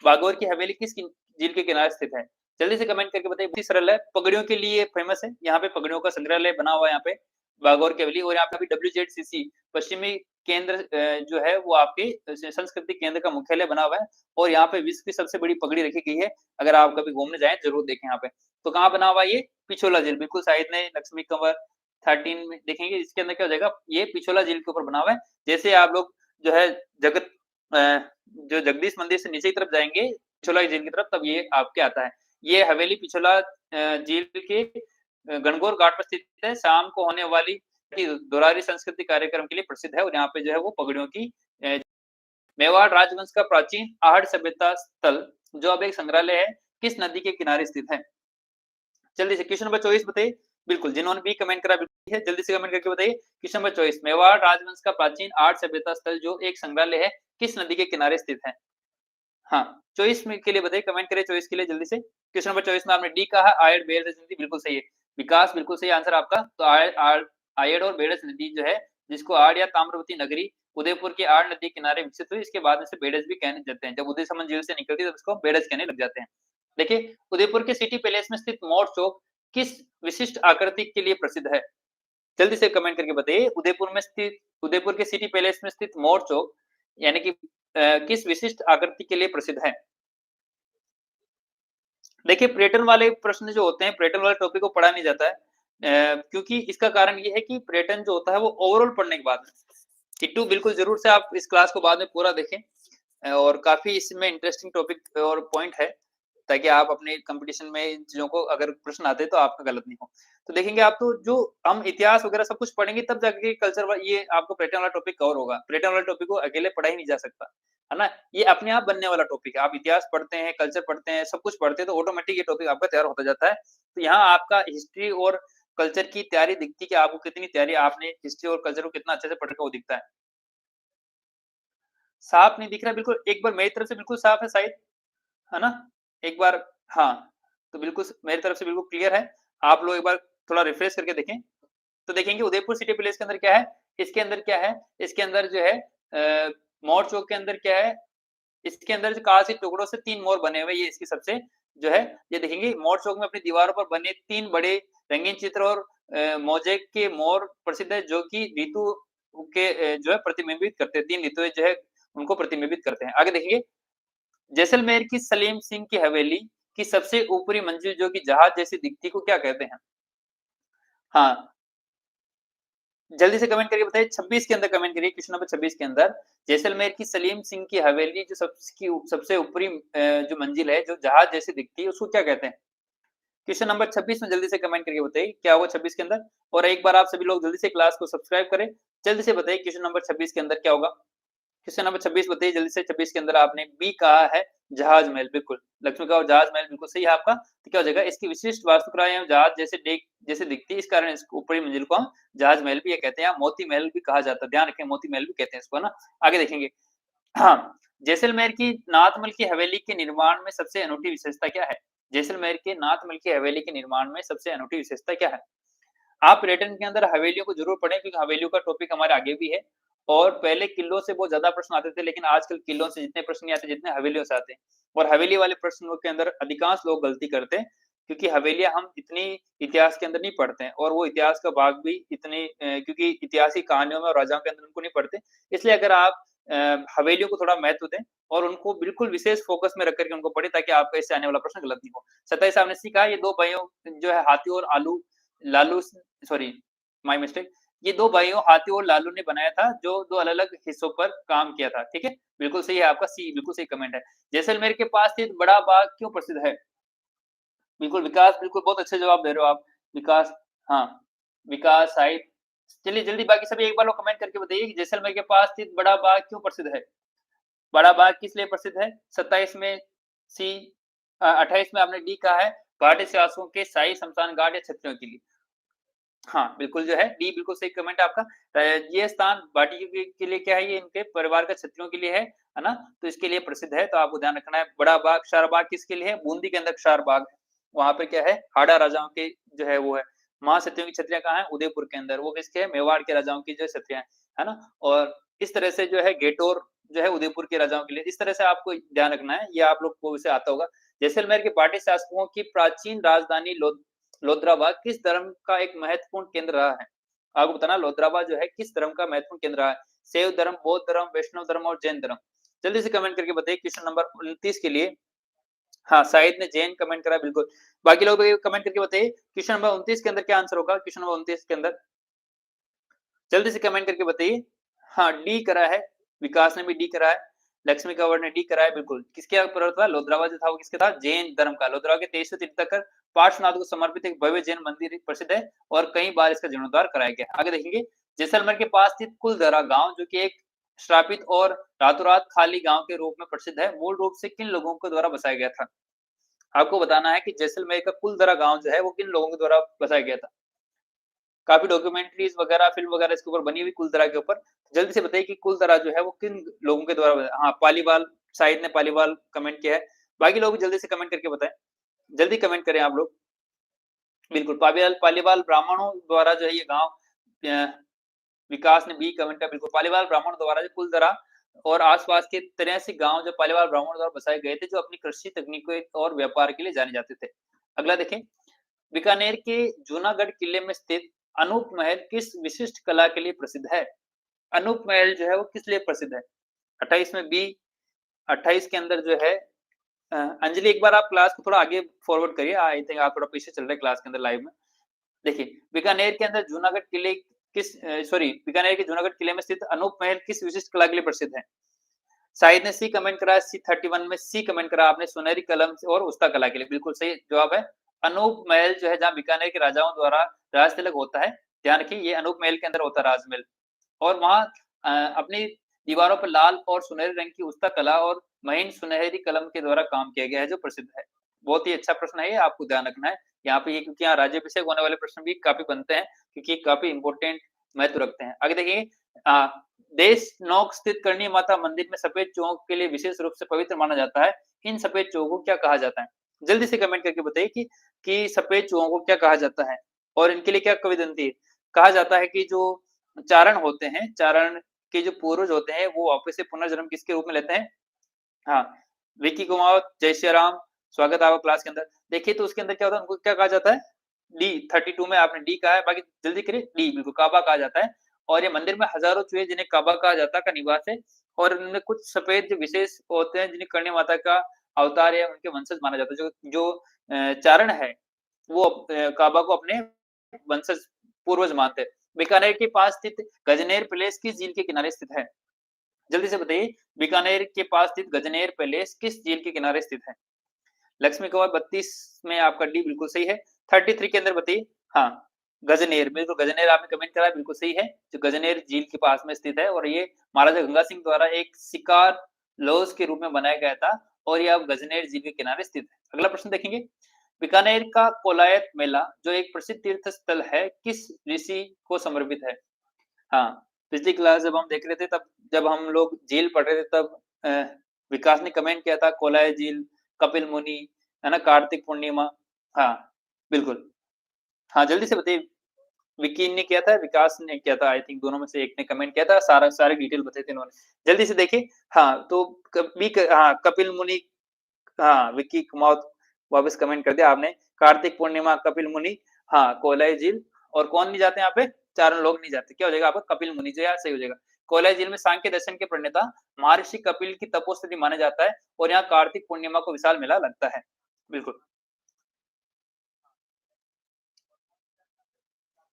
बागोर की हवेली किस झील के किनारे स्थित है? जल्दी से कमेंट करके बताइए। बहुत ही सरल है, पगड़ियों के लिए फेमस है। यहाँ पे पगड़ियों का संग्रहालय बना हुआ है यहाँ पे बागोर की हवेली और यहाँ पे अभी WZCC पश्चिमी केंद्र जो है वो आपके सांस्कृतिक केंद्र का मुख्यालय बना हुआ है और यहाँ पे विश्व की सबसे बड़ी पगड़ी रखी गई है। अगर आप कभी घूमने जाएँ जरूर देखें यहाँ पे। तो कहाँ बना हुआ है ये? पिछोला झील बिल्कुल शाहिद ने लक्ष्मी कंवर 13 में देखेंगे इसके अंदर क्या हो जाएगा? ये पिछोला झील के ऊपर बना हुआ है। जैसे आप लोग जो है जगत जो जगदीश मंदिर से नीचे की तरफ जाएँगे पिछोला झील की तरफ तब ये आपके आता है। ये हवेली पिछोला झील के गणगौर घाट पर स्थित है। शाम को होने वाली दोरारी सांस्कृतिक कार्यक्रम के लिए प्रसिद्ध है और यहाँ पे जो है वो पगड़ियों की अ, मेवाड़ राजवंश का प्राचीन आहड़ सभ्यता स्थल जो अब एक संग्रहालय है, किस नदी के किनारे स्थित है? जल्दी से क्वेश्चन नंबर 24 बताइए। बिल्कुल, जिन्होंने बी कमेंट करा बिल्कुल है, जल्दी से कमेंट करके बताइए। क्वेश्चन नंबर 24 मेवाड़ राजवंश का प्राचीन आहड़ सभ्यता स्थल जो एक संग्रहालय है, किस नदी के किनारे स्थित है? हाँ, 24 में के लिए बताइए कमेंट करिए 24 के लिए जल्दी से। क्वेश्चन नंबर 24 में आपने डी कहा आयड बेल्स नदी बिल्कुल सही है। विकास बिल्कुल सही आंसर आपका। तो आयड और बेडस नदी जो है जिसको आड़ या ताम्रवती नगरी उदयपुर की आड़ नदी किनारे विकसित हुई इसके बाद इसे बेडस भी कहने जाते हैं। जब उदय समन झील से निकलती है तब इसको बेडस कहने लग जाते हैं। देखिए उदयपुर के सिटी पैलेस में स्थित मोर चौक किस विशिष्ट आकृति के लिए प्रसिद्ध है? जल्दी से कमेंट करके बताइए उदयपुर के सिटी पैलेस में स्थित मोर चौक यानी कि किस विशिष्ट आकृति के लिए प्रसिद्ध है? देखिए पैटर्न वाले प्रश्न जो होते हैं पैटर्न वाले टॉपिक को पढ़ा नहीं जाता है क्योंकि इसका कारण ये है कि पैटर्न जो होता है वो ओवरऑल पढ़ने के बाद किट्टू बिल्कुल जरूर से आप इस क्लास को बाद में पूरा देखें और काफी इसमें इंटरेस्टिंग टॉपिक और पॉइंट है ताकि आप अपने कंपटीशन में इन चीजों को अगर प्रश्न आते हैं तो आपका गलत नहीं हो। तो देखेंगे आप तो जो हम इतिहास वगैरह सब कुछ पढ़ेंगे तब जाके कल्चर ये आपको पैटर्न वाला टॉपिक कवर होगा। पैटर्न वाला टॉपिक को अकेले पढ़ा ही नहीं जा सकता, है ना? ये अपने आप बनने वाला टॉपिक है। आप इतिहास पढ़ते हैं, कल्चर पढ़ते हैं, सब कुछ पढ़ते हैं तो ऑटोमेटिक ये टॉपिक आपका तैयार होता जाता है। तो यहाँ आपका हिस्ट्री और कल्चर की तैयारी दिखती है कि आपको कितनी तैयारी आपने हिस्ट्री और कल्चर को कितना अच्छे से पढ़ के वो दिखता है। साफ नहीं दिख रहा बिल्कुल एक बार मेरी तरफ से बिल्कुल साफ है शायद, है ना? एक बार हाँ, तो बिल्कुल मेरी तरफ से बिल्कुल क्लियर है। आप लोग एक बार थोड़ा रिफ्रेश करके देखें, तो देखेंगे उदयपुर सिटी पैलेस के अंदर क्या है? इसके अंदर क्या है? इसके अंदर जो है मोर चौक के अंदर क्या है? इसके अंदर जो काँच के टुकड़ों से 3 मोर बने हुए हैं, ये इसकी सबसे जो है ये देखेंगे मोर चौक में अपनी दीवारों पर बने 3 बड़े रंगीन चित्र और मोज़ेक के मोर प्रसिद्ध है जो कि ऋतु के जो है प्रतिबिंबित करते हैं। 3 ऋतुएँ जो है उनको प्रतिबिंबित करते हैं। आगे देखिए जैसलमेर की सलीम सिंह की हवेली की सबसे ऊपरी मंजिल जो कि जहाज जैसी दिखती को क्या कहते हैं? हाँ, जल्दी से कमेंट करके बताइए 26 के अंदर कमेंट करिए, क्वेश्चन नंबर 26 के अंदर जैसलमेर की सलीम सिंह की हवेली जो सबसे ऊपरी जो मंजिल है, जो जहाज जैसी दिखती है, उसको क्या कहते हैं? क्वेश्चन नंबर 26 में जल्दी से कमेंट करके बताइए क्या होगा 26 के अंदर? और एक बार आप सभी लोग जल्दी से क्लास को सब्सक्राइब करें। जल्दी से बताइए क्वेश्चन नंबर 26 के अंदर क्या होगा? क्वेश्चन नंबर 26 बताइए जल्दी से। 26 के अंदर आपने बी कहा है जहाज महल, बिल्कुल लक्ष्मी का जहाज महल बिल्कुल सही है आपका। तो क्या हो जाएगा, इसकी विशिष्ट वास्तुकला एवं जहाज जैसे जैसे दिखती है, इस कारण इसको ऊपरी मंजिल को हम जहाज महल भी ये कहते हैं, मोती महल भी कहा जाता है। ध्यान रखें मोती महल भी कहते हैं इसको, है ना? आगे देखेंगे। हाँ, जैसलमेर की नाथमल की हवेली के निर्माण में सबसे अनूठी विशेषता क्या है? जैसलमेर के नाथमल की हवेली के निर्माण में सबसे अनूठी विशेषता क्या है? आप रिटर्न के अंदर हवेलियों को ज़रूर पढ़ें क्योंकि हवेलियों का टॉपिक हमारे आगे भी है और पहले किलों से बहुत ज़्यादा प्रश्न आते थे, लेकिन आजकल किलों से जितने प्रश्न नहीं आते, जितने हवेलियों से आते हैं। और हवेली वाले प्रश्नों के अंदर अधिकांश लोग गलती करते हैं क्योंकि हवेलियाँ हम इतनी इतिहास के अंदर नहीं पढ़ते हैं और वो इतिहास का भाग भी इतने क्योंकि इतिहास की कहानियों में और राजाओं के अंदर उनको नहीं पढ़ते। इसलिए अगर आप हवेलियों को थोड़ा महत्व दें और उनको बिल्कुल विशेष फ़ोकस में रख कर के उनको पढ़ें ताकि आपका इससे आने वाला प्रश्न गलत नहीं हो। 27 आपने सीखा ये 2 भाइयों जो है हाथी और लालू सॉरी माय मिस्टेक। ये 2 भाइयों हाथी और लालू ने बनाया था जो 2 अलग-अलग हिस्सों पर काम किया था, ठीक है? बिल्कुल सही है आपका सी बिल्कुल सही कमेंट है। जैसलमेर के पास स्थित बड़ा बाग क्यों प्रसिद्ध है? बिल्कुल विकास बिल्कुल बहुत अच्छे जवाब दे रहे हो आप। विकास हाँ, विकास साहिब चलिए जल्दी बाकी सभी एक बार लोग कमेंट करके बताइए कि जैसलमेर के पास स्थित बड़ा बाग क्यों प्रसिद्ध है? बड़ा बाग किस लिए प्रसिद्ध है? 27 में सी 28 में आपने डी कहा है, भाटी शासकों के शाही श्मशान घाट या क्षत्रियों के लिए। हाँ, बिल्कुल जो है डी बिल्कुल सही कमेंट है आपका। ये स्थान भाटियों के लिए क्या है, ये इनके परिवार के क्षत्रियों के लिए है ना? तो इसके लिए प्रसिद्ध है, तो आपको ध्यान रखना है। बड़ा बाग, क्षार बाग किसके लिए है? बूंदी के अंदर क्षार बाग है। वहाँ पे क्या है, हाड़ा राजाओं के जो है वो है। महाक्षत्रियों की छत्रियाँ कहाँ है? उदयपुर के अंदर। वो किसके है? मेवाड़ के राजाओं की जो छत्रियाँ हैं, है ना? और इस तरह से जो है गेटोर जो है उदयपुर के राजाओं के लिए, इस तरह से आपको ध्यान रखना है, ये आप लोग को वैसे आता होगा। जैसलमेर के भाटी शासकों की प्राचीन राजधानी लोद्राबाद किस धर्म का एक महत्वपूर्ण केंद्र रहा है? आपको बताना लोद्राबाद जो है किस धर्म का महत्वपूर्ण केंद्र रहा है? शैव धर्म, बौद्ध धर्म, वैष्णव धर्म और जैन धर्म। जल्दी से कमेंट करके बताइए क्वेश्चन नंबर 29 के लिए। हाँ, शाहिद ने जैन कमेंट करा बिल्कुल। बाकी लोग भी कमेंट करके बताइए क्वेश्चन नंबर 29 के अंदर क्या आंसर होगा? क्वेश्चन नंबर 29 के अंदर जल्दी से कमेंट करके बताइए। हाँ, डी करा है, विकास ने भी डी करा है, लक्ष्मी कंवर ने डी करा है बिल्कुल। किसके पर्वत था? लोद्रावा जो था वो किसका था? जैन धर्म का। लोद्रावा के 23वें तीर्थंकर पार्श्वनाथ को समर्पित एक भव्य जैन मंदिर प्रसिद्ध है और कई बार इसका जीर्णोद्धार कराया गया है। आगे देखेंगे, जैसलमेर के पास स्थित कुलधरा गाँव जो कि एक श्रापित और रातों-रात खाली गाँव के रूप में प्रसिद्ध है, मूल रूप से किन लोगों के द्वारा बसाया गया था? आपको बताना है कि जैसलमेर का कुलधरा गाँव जो है वो किन लोगों के द्वारा बसाया गया था? काफ़ी डॉक्यूमेंट्रीज़ वगैरह, फ़िल्म वगैरह इसके ऊपर बनी हुई कुलधरा के ऊपर। जल्दी से बताइए कि कुलधरा जो है वो किन लोगों के द्वारा हाँ, पालीवाल शाहिद ने पालीवाल कमेंट किया है। बाकी लोग भी जल्दी से कमेंट करके बताएँ। जल्दी कमेंट करें आप लोग। बिल्कुल, पालीवाल ब्राह्मणों द्वारा जो है ये गाँव अ, विकास ने बी कमेंट किया बिल्कुल, पालीवाल ब्राह्मण द्वारा जो कुलधरा और आस-पास के 83 गाँव जो पालीवाल ब्राह्मणों द्वारा बसाए गए थे, जो अपनी कृषि तकनीकों और व्यापार के लिए जाने जाते थे। अगला देखें, बीकानेर के जूनागढ़ किले में स्थित अनूप महल किस विशिष्ट कला के लिए प्रसिद्ध है? अनूप महल जो है वो किस लिए प्रसिद्ध है? 28 में बी 28 के अंदर जो है अंजलि एक बार आप क्लास को थोड़ा आगे फॉरवर्ड करिए। आई थिंक आप थोड़ा पीछे चल रहे हैं क्लास के अंदर लाइव में। देखिए, बीकानेर के अंदर जूनागढ़ किले सॉरी बीकानेर के जूनागढ़ किले में स्थित अनूप महल किस विशिष्ट कला के लिए प्रसिद्ध है? शाहिद ने सी कमेंट करा है, सी 31 में सी कमेंट करा आपने सुनहरी कलम से और उस्ता कला के लिए। बिल्कुल सही जवाब है। अनूप महल जो है जहाँ बीकानेर के राजाओं द्वारा राज तिलक होता है, ध्यान रखिए ये अनूप महल के अंदर होता है राजमहल। और वहाँ अपनी दीवारों पर लाल और सुनहरे रंग की उस्ता कला और महीन सुनहरी कलम के द्वारा काम किया गया है जो प्रसिद्ध है। बहुत ही अच्छा प्रश्न है ये, आपको ध्यान रखना है। यहाँ पे ये क्योंकि यहाँ राज्याभिषेक होने वाले प्रश्न भी काफ़ी बनते हैं, क्योंकि काफ़ी इम्पोर्टेंट महत्व रखते हैं। आगे देखिए अ, देश नौक स्थित करणी माता मंदिर में सफेद चौक के लिए विशेष रूप से पवित्र माना जाता है। इन सफेद चौकों को क्या कहा जाता है? जल्दी से कमेंट करके बताइए कि सफेद चौकों को क्या कहा जाता है? और इनके लिए क्या किंवदंती है? कहा जाता है कि जो चारण होते हैं, चारण के जो पूर्वज होते हैं, वो वापस से पुनर्जन्म किसके रूप में लेते हैं? हाँ, विक्की कुमार, जय श्री राम, स्वागत है आपका क्लास के अंदर। देखिए तो उसके अंदर क्या होता है, उनको क्या कहा जाता है? डी 32 में आपने डी कहा है, बाकी जल्दी करिए डी बिल्कुल काबा कहा जाता है और ये मंदिर में हज़ारों चूहे जिन्हें काबा कहा जाता है का निवास है और उनमें कुछ सफ़ेद जो विशेष होते हैं जिन्हें करणी माता का अवतार या उनके वंशज माना जाता है। जो जो चारण है, वो काबा को अपने वंशज पूर्वज मानते हैं। बीकानेर के पास स्थित गजनेर पैलेस किस झील के किनारे स्थित है? जल्दी से बताइए, बीकानेर के पास स्थित गजनेर पैलेस किस झील के किनारे स्थित है? लक्ष्मी कुमार 32 में आपका डी बिल्कुल सही है। 33 के अंदर बताइए। हाँ, गजनेर, बिल्कुल गजनेर आपने कमेंट करा, बिल्कुल सही है। जो गजनेर झील के पास में स्थित है और ये महाराजा गंगा सिंह द्वारा एक शिकार लॉज के रूप में बनाया गया था और ये अब गजनेर झील के किनारे स्थित है। अगला प्रश्न देखेंगे, बीकानेर का कोलायत मेला जो एक प्रसिद्ध तीर्थ स्थल है, किस ऋषि को समर्पित है? हाँ, पिछली क्लास जब हम देख रहे थे तब जब हम लोग झील पढ़ रहे थे तब विकास ने कमेंट किया था कोलाय झील, कपिल मुनि, है ना? कार्तिक पूर्णिमा। हाँ, बिल्कुल। हाँ, जल्दी से बताइए। विकी ने किया था, विकास ने किया था, आई थिंक दोनों में से एक ने कमेंट किया था, सारी डिटेल बताई थी इन्होंने। जल्दी से देखिए। हाँ, तो हाँ, कपिल मुनि। हाँ, विक्की कुमार वापस कमेंट कर दिया आपने। कार्तिक पूर्णिमा, कपिल मुनि, हाँ, कोलाई झील और कौन नहीं जाते यहाँ पे? चारों लोग नहीं जाते। क्या हो जाएगा आपका? कपिल मुनि जो यार सही हो जाएगा। कोलाई झील में सांख्य दर्शन के प्रणेता महर्षि कपिल की तपोस्थिति माना जाता है और यहाँ कार्तिक पूर्णिमा को विशाल मेला लगता है। बिल्कुल।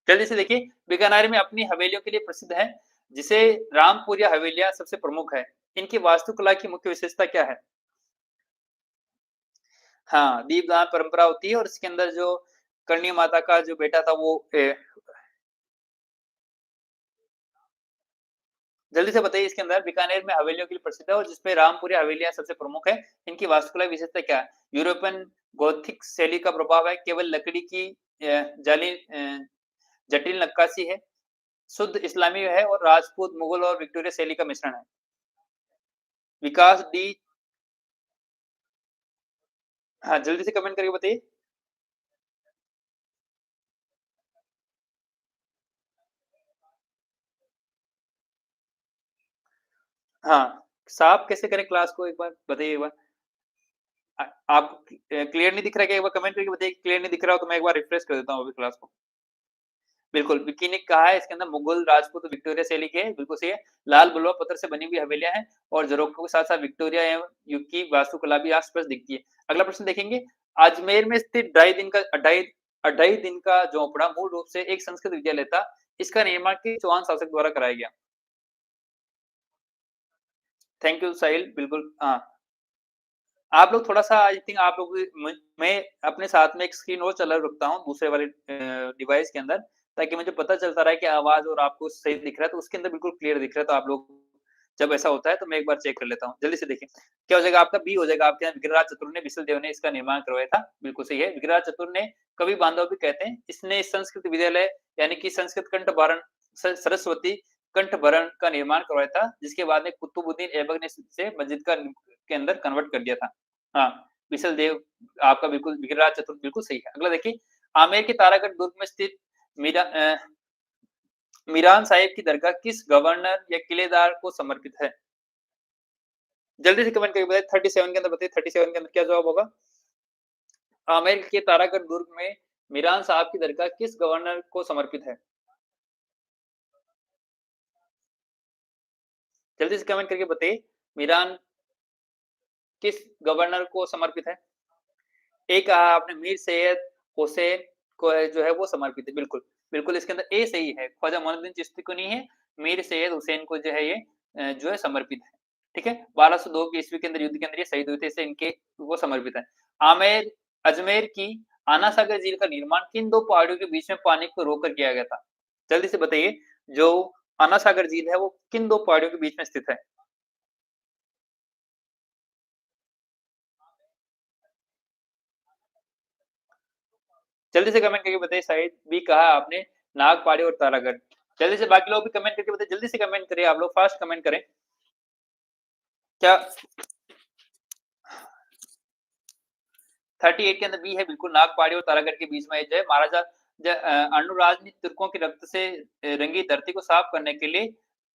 जल्दी से देखिए, बीकानेर में अपनी हवेलियों के लिए प्रसिद्ध है, जिसे रामपुरिया हवेलियाँ सबसे प्रमुख है। इनकी वास्तुकला की मुख्य विशेषता क्या है? हाँ, दीपदान परंपरा होती है और इसके अंदर जो करणी माता का जो बेटा था वो जल्दी से बताइए इसके अंदर बीकानेर में हवेलियों के लिए प्रसिद्ध है और जिसपे रामपुरी हवेलियाँ सबसे प्रमुख है। इनकी वास्तुकला विशेषता क्या है? यूरोपियन गॉथिक शैली का प्रभाव है, केवल लकड़ी की जाली जटिल नक्काशी है, शुद्ध इस्लामी है और राजपूत, मुगल और विक्टोरिया शैली का मिश्रण है। विकास डी। हाँ, जल्दी से कमेंट करके बताइए। हाँ, साफ कैसे करें क्लास को एक बार बताइए एक बार? आप क्लियर नहीं दिख रहा है क्या? एक बार कमेंट करके बताइए क्लियर नहीं दिख रहा हो तो मैं एक बार रिफ्रेश कर देता हूँ अभी क्लास को। बिल्कुल, विक्की ने कहा है इसके अंदर मुगल, राजपूत, विक्टोरिया शैली के हैं, बिल्कुल सही है। लाल बलुआ पत्थर से बनी हुई हवेलियाँ हैं और ज़रोख्तों के साथ-साथ विक्टोरिया एवं युग की वास्तुकला भी आस-पास दिखती है। अगला प्रश्न देखेंगे, अजमेर में स्थित ढाई दिन का झोंपड़ा मूल रूप से एक संस्कृत विद्यालय था। इसका निर्माण किस चौहान शासक द्वारा कराया गया? थैंक यू साहिल, बिल्कुल हाँ। आप लोग थोड़ा-सा आई थिंक आप लोग मैं अपने साथ में एक स्क्रीन और चालू रखता हूँ दूसरे वाले डिवाइस के अंदर, ताकि मुझे पता चलता रहे कि आवाज़ और आपको सही दिख रहा है, तो उसके अंदर बिल्कुल क्लियर दिख रहा है, तो आप लोग जब ऐसा होता है तो मैं एक बार चेक कर लेता हूँ। जल्दी से देखिए, क्या हो जाएगा आपका? बी हो जाएगा आपके यहाँ विग्रहराज चतुर ने, विशल देव ने इसका निर्माण करवाया था, बिल्कुल सही है। विग्रहराज चतुर ने कवि बांधव भी कहते हैं, इसने संस्कृत विद्यालय यानी कि संस्कृत कंठभरण सरस्वती कंठभरण का निर्माण करवाया था, जिसके बाद में कुतुबुद्दीन ऐबक ने इसे मस्जिद का के अंदर कन्वर्ट कर दिया था। हाँ, विशल देव आपका बिल्कुल विग्रहराज चतुर बिल्कुल सही है। अगला देखिए, आमेर के तारागढ़ दुर्ग में स्थित मीरान साहिब की दरगाह किस गवर्नर या किलेदार को समर्पित है? जल्दी से कमेंट करके बताइए 37 के अंदर बताइए 37 के अंदर क्या जवाब होगा? आमेर के तारागढ़ दुर्ग में मीरान साहब की दरगाह किस गवर्नर को समर्पित है? जल्दी से कमेंट करके बताइए, मीरान किस गवर्नर को समर्पित है? ए कहा आपने मीर सैयद हुसैन को है जो है वो समर्पित है, बिल्कुल। बिल्कुल इसके अंदर ए सही है, ख्वाजा मोइनुद्दीन चिश्ती को नहीं है, मीर सैयद हुसैन को जो है ये जो है समर्पित है। ठीक है? 1202 की ईस्वी के अंदर युद्ध के अंदर ये शहीद हुए थे, इसलिए इनके वो समर्पित है। आमेर अजमेर की आना सागर झील का निर्माण किन 2 पहाड़ियों के बीच में पानी को रोक कर किया गया था? जल्दी से बताइए, जो आना सागर झील है वो किन 2 पहाड़ियों के बीच में स्थित है? जल्दी से कमेंट करके बताइए शायद बी कहा आपने नागपाड़ी और तारागढ़। जल्दी से बाकी लोग भी कमेंट करके बताइए, जल्दी से कमेंट करिए आप लोग फास्ट कमेंट करें। क्या 38 के अंदर बी है बिल्कुल नागपाड़ी और तारागढ़ के बीच में जो है महाराजा अनुराज ने तुर्कों के रक्त से रंगी धरती को साफ करने के लिए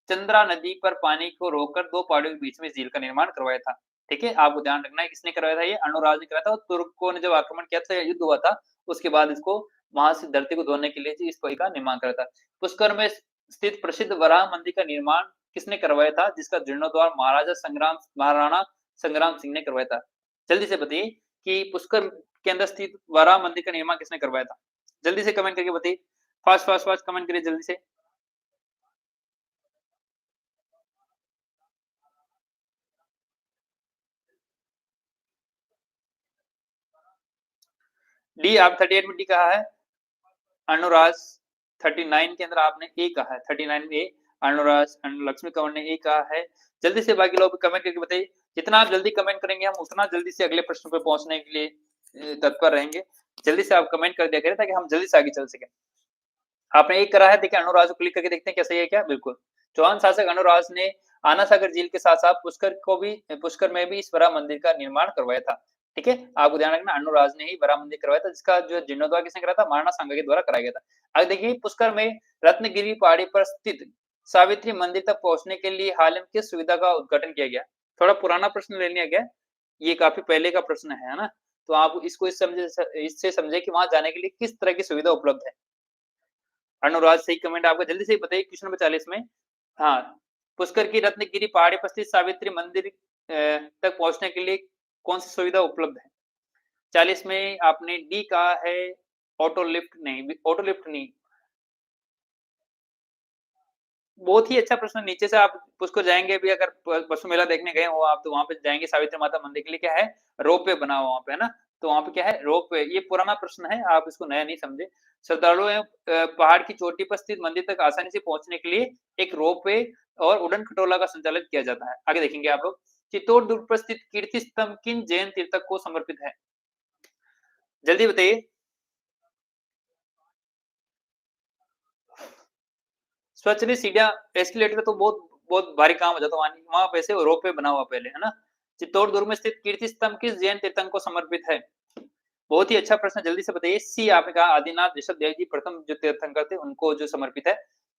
चंद्रा नदी पर पानी को रोककर 2 पहाड़ियों के बीच में झील का निर्माण करवाया था। ठीक है? आपको ध्यान रखना है किसने करवाया था ये? अनुराज ने कराया था और तुर्कों ने जब आक्रमण किया था, युद्ध हुआ था, उसके बाद इसको वहाँ से धरती को धोने के लिए जी इस पोई का निर्माण करा था। पुष्कर में स्थित प्रसिद्ध वराह मंदिर का निर्माण किसने करवाया था? जिसका जीर्णोद्धार महाराणा संग्राम सिंह ने करवाया था। जल्दी से बताइए कि पुष्कर के अंदर स्थित वराह मंदिर का निर्माण किसने करवाया था? जल्दी से कमेंट करके बताइए। फास्ट कमेंट करिए जल्दी से। डी आप 38 में डी कहा है, अनुराज 39 के अंदर आपने ए कहा है, 39 में ए, अनुराज लक्ष्मी कंवर ने ए कहा है। जल्दी से बाकी लोग कमेंट करके बताइए, जितना आप जल्दी कमेंट करेंगे हम उतना जल्दी से अगले प्रश्न पे पहुंचने के लिए तत्पर रहेंगे। जल्दी से आप कमेंट कर दिया करें ताकि हम जल्दी से आगे चल सकें। आपने एक करा है, देखिए अनुराज को क्लिक करके देखते हैं क्या सही है क्या? बिल्कुल। चौहान शासक अनुराज ने आना सागर झील के साथ-साथ पुष्कर में भी इस बड़ा मंदिर का निर्माण करवाया था। ठीक है? आपको ध्यान रखना अनुराज ने ही बड़ा मंदिर करवाया था जिसका जो जीर्णोद्धार किसने कराया था? महाराणा सांगा के द्वारा कराया गया था। अब देखिए पुष्कर में रत्नगिरी पहाड़ी पर स्थित सावित्री मंदिर तक पहुँचने के लिए हाल ही में किस सुविधा का उद्घाटन किया गया? थोड़ा पुराना प्रश्न ले लिया गया है। ये काफ़ी पहले का प्रश्न है ना? तो आप इसको इससे समझे कि वहाँ जाने के लिए किस तरह की सुविधा उपलब्ध है। अनुराग सही कमेंट आपका जल्दी से बताइए क्वेश्चन नंबर 40 में। हाँ, पुष्कर की रत्नगिरी पहाड़ी पर स्थित सावित्री मंदिर तक पहुँचने के लिए कौन-सी सुविधा उपलब्ध है? 40 में आपने डी कहा है, ऑटो लिफ्ट नहीं। बहुत ही अच्छा प्रश्न नीचे से आप पुष्कर जाएँगे भी अगर प पशु मेला देखने गए हो आप तो वहाँ पे जाएँगे सावित्री माता मंदिर के लिए क्या है, रोपवे बना हुआ वहाँ पे, है ना? तो वहाँ पे क्या है रोपवे ये पुराना प्रश्न है, आप इसको नया नहीं समझे। श्रद्धालुओं पहाड़ की चोटी पर स्थित मंदिर तक आसानी से पहुँचने के लिए एक रोपवे और उड़न खटोला का संचालन किया जाता है। आगे देखेंगे आप लोग, चित्तौड़ दुर्ग पर स्थित कीर्ति स्तंभ किन जैन तीर्थक को समर्पित है? जल्दी बताइए। स्वचलित सीढ़ियाँ एस्केलेटर तो बहुत बहुत भारी काम हो जाता है वहाँ वैसे रोपवे बना हुआ पहले, है ना? चित्तौड़ दुर्ग में स्थित कीर्ति स्तंभ किस जैन तीर्थंकर को समर्पित है? बहुत ही अच्छा प्रश्न जल्दी से बताइए। सी आपने कहा आदिनाथ ऋषभ देव जी प्रथम जो तीर्थंकर थे उनको जो समर्पित है।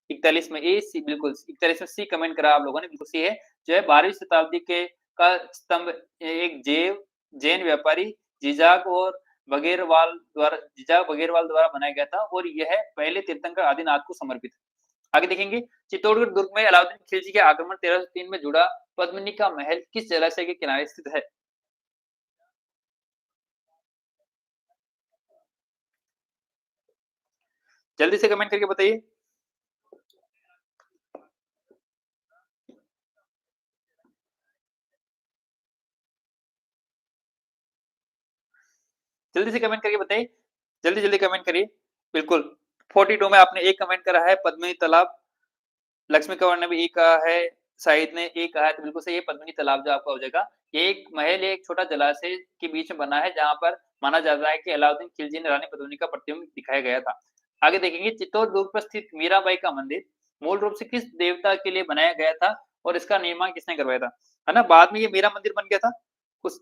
41 में ए, सी बिल्कुल 41 में सी कमेंट करा आप लोगों ने बिल्कुल सी है। जो है 12वीं शताब्दी के का स्तंभ एक जैन व्यापारी जिजाक बघेरवाल द्वारा बनाया गया था और यह पहले तीर्थंकर आदिनाथ को समर्पित है। आगे देखेंगे चित्तौड़गढ़ दुर्ग में अलाउद्दीन खिलजी के आक्रमण 1303 में जुड़ा पद्मिनी का महल किस जलाशय के किनारे स्थित है? जल्दी से कमेंट करके बताइए। जल्दी से कमेंट करके बताइए। जल्दी-जल्दी कमेंट करिए। बिल्कुल, 42 में आपने एक कमेंट करा है पद्मिनी तालाब, लक्ष्मी कंवर ने भी ए कहा है, शाहिद ने ए कहा है तो बिल्कुल सही है पद्मिनी तालाब जो आपका हो जाएगा। ये एक महल है, एक छोटा जलाशय के बीच में बना है जहाँ पर माना जाता है कि अलाउद्दीन खिलजी ने रानी पद्मिनी का प्रतिबिंब दिखाया गया था। आगे देखेंगे चित्तौड़ दुर्ग पर स्थित मीराबाई का मंदिर मूल रूप से किस देवता के लिए बनाया गया था और इसका निर्माण किसने करवाया था? है ना? बाद में ये मीरा मंदिर बन गया था। उस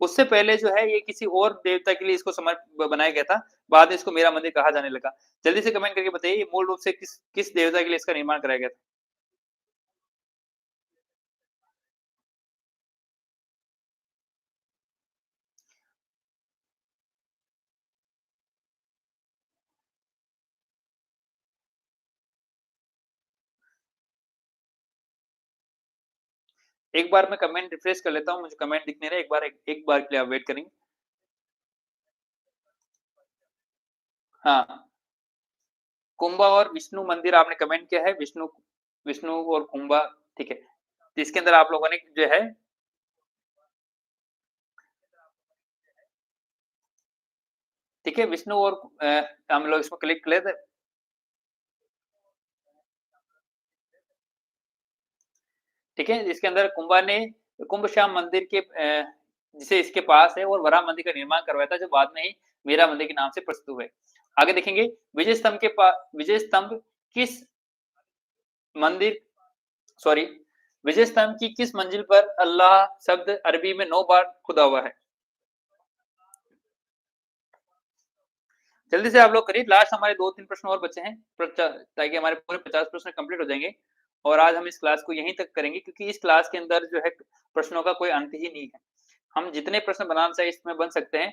उससे पहले जो है ये किसी और देवता के लिए इसको बनाया गया था। बाद में इसको मेरा मंदिर कहा जाने लगा। जल्दी से कमेंट करके बताइए ये मूल रूप से किस किस देवता के लिए इसका निर्माण कराया गया था? एक बार मैं कमेंट रिफ्रेश कर लेता हूँ, मुझे कमेंट दिख नहीं रहा है। एक बार के लिए आप वेट करेंगे। हाँ, कुंभा और विष्णु मंदिर आपने कमेंट किया है, विष्णु विष्णु और कुंभा ठीक है। तो इसके अंदर आप लोगों ने जो है ठीक है, विष्णु और हम लोग इसको क्लिक कर लेते हैं। ठीक है, इसके अंदर कुंभा ने कुंभ-श्याम मंदिर के जिसे इसके पास है और वराह मंदिर का निर्माण करवाया था जो बाद में ही मीरा मंदिर के नाम से प्रसिद्ध हुए। आगे देखेंगे विजय स्तंभ किस मंदिर सॉरी विजय स्तंभ की किस मंजिल पर अल्लाह शब्द अरबी में 9 बार खुदा हुआ है? जल्दी से आप लोग करिए, लास्ट हमारे 2-3 प्रश्न और बचे हैं ताकि हमारे पूरे 50 प्रश्न कंप्लीट हो जाएँगे और आज हम इस क्लास को यहीं तक करेंगे क्योंकि इस क्लास के अंदर जो है प्रश्नों का कोई अंत ही नहीं है। हम जितने प्रश्न बनाना चाहे इसमें बन सकते हैं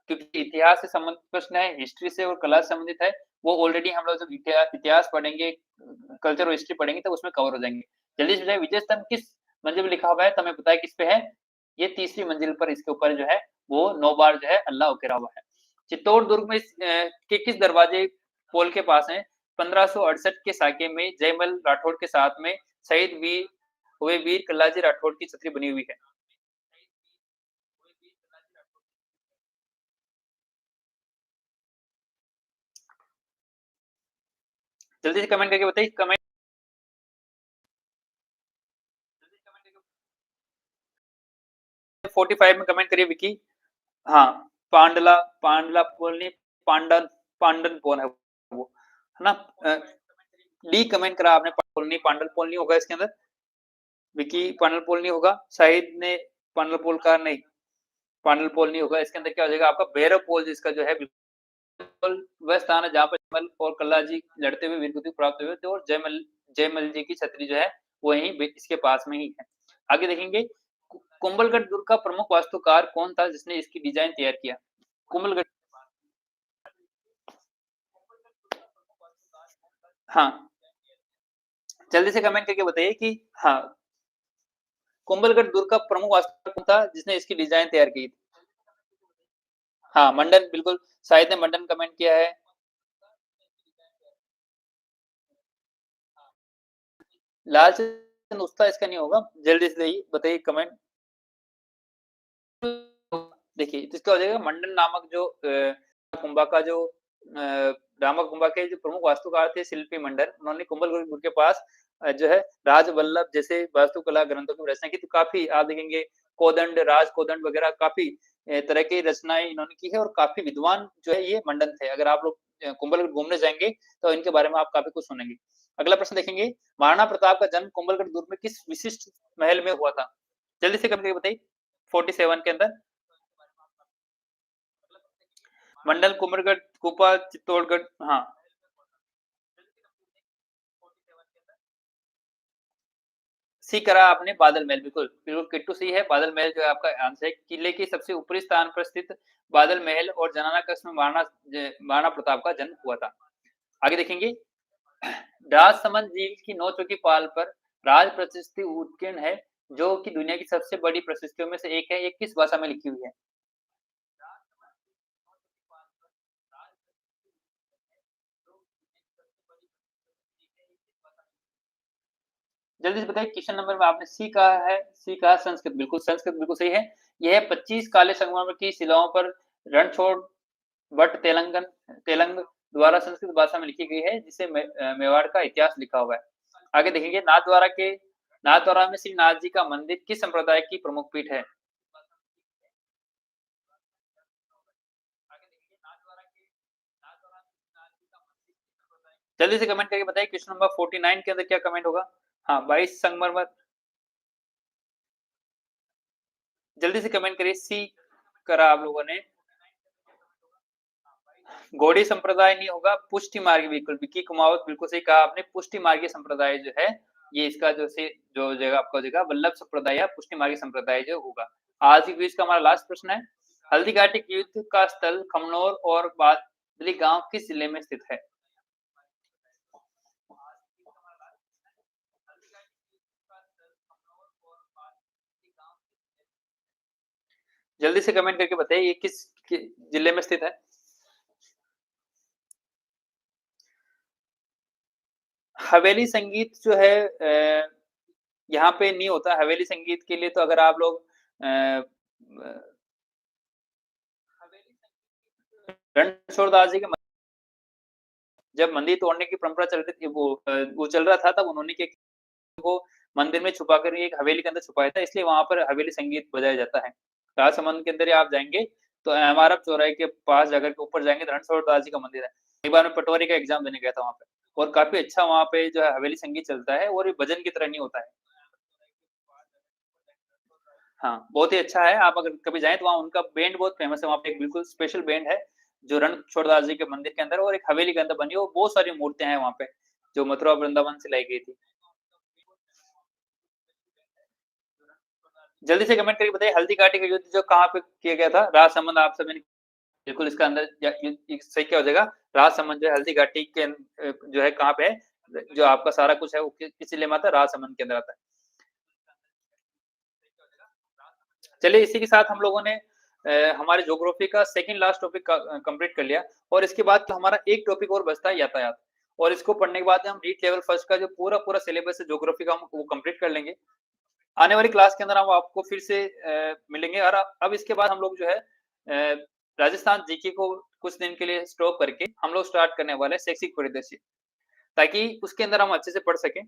क्योंकि इतिहास से संबंधित प्रश्न है, हिस्ट्री से और कला से संबंधित है, वो ऑलरेडी हम लोग जब इतिहास पढ़ेंगे, कल्चर और हिस्ट्री पढ़ेंगे तो उसमें कवर हो जाएँगे। जल्दी से बताइए विजय स्तंभ किस मंजिल में लिखा हुआ है? तो हमें पता है किस पे है, ये तीसरी मंजिल पर इसके ऊपर जो है वो 9 बार जो है अल्लाह उकेरा हुआ है। चित्तौड़ दुर्ग में के किस दरवाजे पोल के पास है 1568 के साके में जयमल राठौड़ के साथ में शहीद वीर कल्लाजी राठौड़ की छतरी बनी हुई है। जल्दी से कमेंट करके बताइए, कमेंट 45 में कमेंट करिए विकी। हाँ, पांडला पांडला पोलनी पांडन पांडन कौन है वो, है ना? डी कमेंट करा आपने, पोलनी पांडल पोल नहीं होगा इसके अंदर, विकी पांडल पोल नहीं होगा, शाहिद ने पांडल पोल का नहीं, पांडल पोल नहीं होगा, इसके अंदर क्या हो जाएगा आपका भैरव पोल, जिसका जो है बिल्कुल वह स्थान है जहाँ पर जयमल और कल्ला जी लड़ते हुए वीरगति प्राप्त हुए थे, और जयमल जी की छतरी जो है वहीं इसके पास में ही है। आगे देखेंगे, कुंभलगढ़ दुर्ग का प्रमुख वास्तुकार कौन था जिसने इसकी डिजाइन तैयार किया? कुंभलगढ़, हाँ, जल्दी से कमेंट करके बताइए कि हाँ, कुंभलगढ़ दुर्ग का प्रमुख वास्तुकार कौन था जिसने इसकी डिजाइन तैयार की थी? हाँ, मंडन, बिल्कुल शाहिद ने मंडन कमेंट किया है। लाल चंद उस्ता इसका नहीं होगा, जल्दी से बताइए कमेंट। देखिए तो इसका हो जाएगा मंडन नामक जो कुंभा का जो रामा कुंभा के जो प्रमुख वास्तुकार थे शिल्पी मंडन, उन्होंने कुंभलगढ़ के पास जो है राजवल्लभ जैसे वास्तुकला ग्रंथों की रचना की, तो काफी आप देखेंगे कोदंड, राज कोदंड वगैरह काफी तरह की रचनाएं इन्होंने की है, और काफी विद्वान जो है ये मंडन थे। अगर आप लोग कुंभलगढ़ घूमने जाएंगे तो इनके बारे में आप काफी कुछ सुनेंगे। अगला प्रश्न देखेंगे, महाराणा प्रताप का जन्म कुंभलगढ़ दुर्ग में किस विशिष्ट महल में हुआ था? जल्दी से करके बताइए, 47 के अंदर। मंडल, कुंभलगढ़, कुपा, चित्तौड़गढ़, हाँ, सी करा आपने, बादल महल, बिल्कुल बिल्कुल किट्टू सी है, बादल महल जो है आपका आंसर है। किले के सबसे ऊपरी स्थान पर स्थित बादल महल और जनाना कस्ब में महाराणा प्रताप का जन्म हुआ था। आगे देखेंगे, राजसमंद झील की 9 चौकी पाल पर राज प्रशस्ति उत्कीर्ण है, जो कि दुनिया की सबसे बड़ी प्रशस्तियों में से एक है, ये किस भाषा में लिखी हुई है? जल्दी से बताइए, क्वेश्चन नंबर में आपने सी कहा है, सी कहा संस्कृत, बिल्कुल संस्कृत बिल्कुल सही है। यह 25 काले संगमरमर की शिलाओं पर रणछोड़ भट्ट तेलंग द्वारा संस्कृत भाषा में लिखी गई है, जिसे मेवाड़ का इतिहास लिखा हुआ है। आगे देखेंगे, नाथद्वारा में श्री नाथ जी का मंदिर किस संप्रदाय की प्रमुख पीठ है? जल्दी से कमेंट करके बताइए, क्वेश्चन नंबर 49 के अंदर क्या कमेंट होगा? हाँ, 22 संगमरमर, जल्दी से कमेंट करिए, सी करा आप लोगों ने। गौड़ी संप्रदाय नहीं होगा, पुष्टि मार्ग, बिल्कुल विक्की कुमावत बिल्कुल सही कहा आपने, पुष्टि मार्गी संप्रदाय जो है ये इसका जो जगह आपका हो जाएगा वल्लभ संप्रदाय या पुष्टि मार्गी संप्रदाय जो होगा। आज की क्विज का हमारा लास्ट प्रश्न है, हल्दी घाटी के युद्ध का स्थल खमनोर और बादली गांव किस जिले में स्थित है? जल्दी से कमेंट करके बताइए ये किस जिले में स्थित है? हवेली संगीत जो है यहाँ पे नहीं होता। हवेली संगीत के लिए तो अगर आप लोग रणछोड़ दास जी के जब मंदिर तोड़ने की परंपरा चल रही थी, वो चल रहा था, तब उन्होंने क्या, वो मंदिर में छुपा कर एक हवेली के अंदर छुपाया था, इसलिए वहां पर हवेली संगीत बजाया जाता है। राजसमंद के अंदर आप जाएंगे तो एमआरएफ चौराहे के पास जाकर के ऊपर जाएंगे, रणछोड़ दास जी का मंदिर है। एक बार मैं पटवारी का एग्जाम देने गया था वहां पे, और काफी अच्छा वहां पे जो है हवेली संगीत चलता है, और ये भजन की तरह नहीं होता है। हाँ, बहुत ही अच्छा है, आप अगर कभी जाएँ तो वहाँ उनका बैंड बहुत फेमस है, वहाँ पे एक बिल्कुल स्पेशल बैंड है, जो रणछोड़दास जी के मंदिर के अंदर और एक हवेली के अंदर बनी है, और बहुत सारी मूर्तियाँ हैं वहाँ पे, जो मथुरा वृंदावन से लाई गई थी। जल्दी से कमेंट करके बताइए, हल्दी घाटी का युद्ध जो कहाँ पे किया गया था? राजसमंद, आप सभी ने बिल्कुल इसका अंदर सही क्या हो जाएगा, राजसमंद जो है हल्दी घाटी के जो है कहाँ पे है, जो आपका सारा कुछ है वो किस जिले में आता है? राजसमंद के अंदर आता है। चलिए इसी के साथ हम लोगों ने हमारे ज्योग्राफी का सेकंड लास्ट टॉपिक कंप्लीट कर लिया, और इसके बाद तो हमारा एक टॉपिक और बचता है, यातायात, और इसको पढ़ने के बाद हम नीट लेवल फर्स्ट का जो पूरा पूरा सिलेबस है ज्योग्राफी का, हम वो कंप्लीट कर लेंगे। आने वाली क्लास के अंदर हम आपको फिर से मिलेंगे, और अब इसके बाद हम लोग जो है राजस्थान जीके को कुछ दिन के लिए स्टॉप करके हम लोग स्टार्ट करने वाले हैं शैक्षिक परिदृश्य, ताकि उसके अंदर हम अच्छे से पढ़ सकें।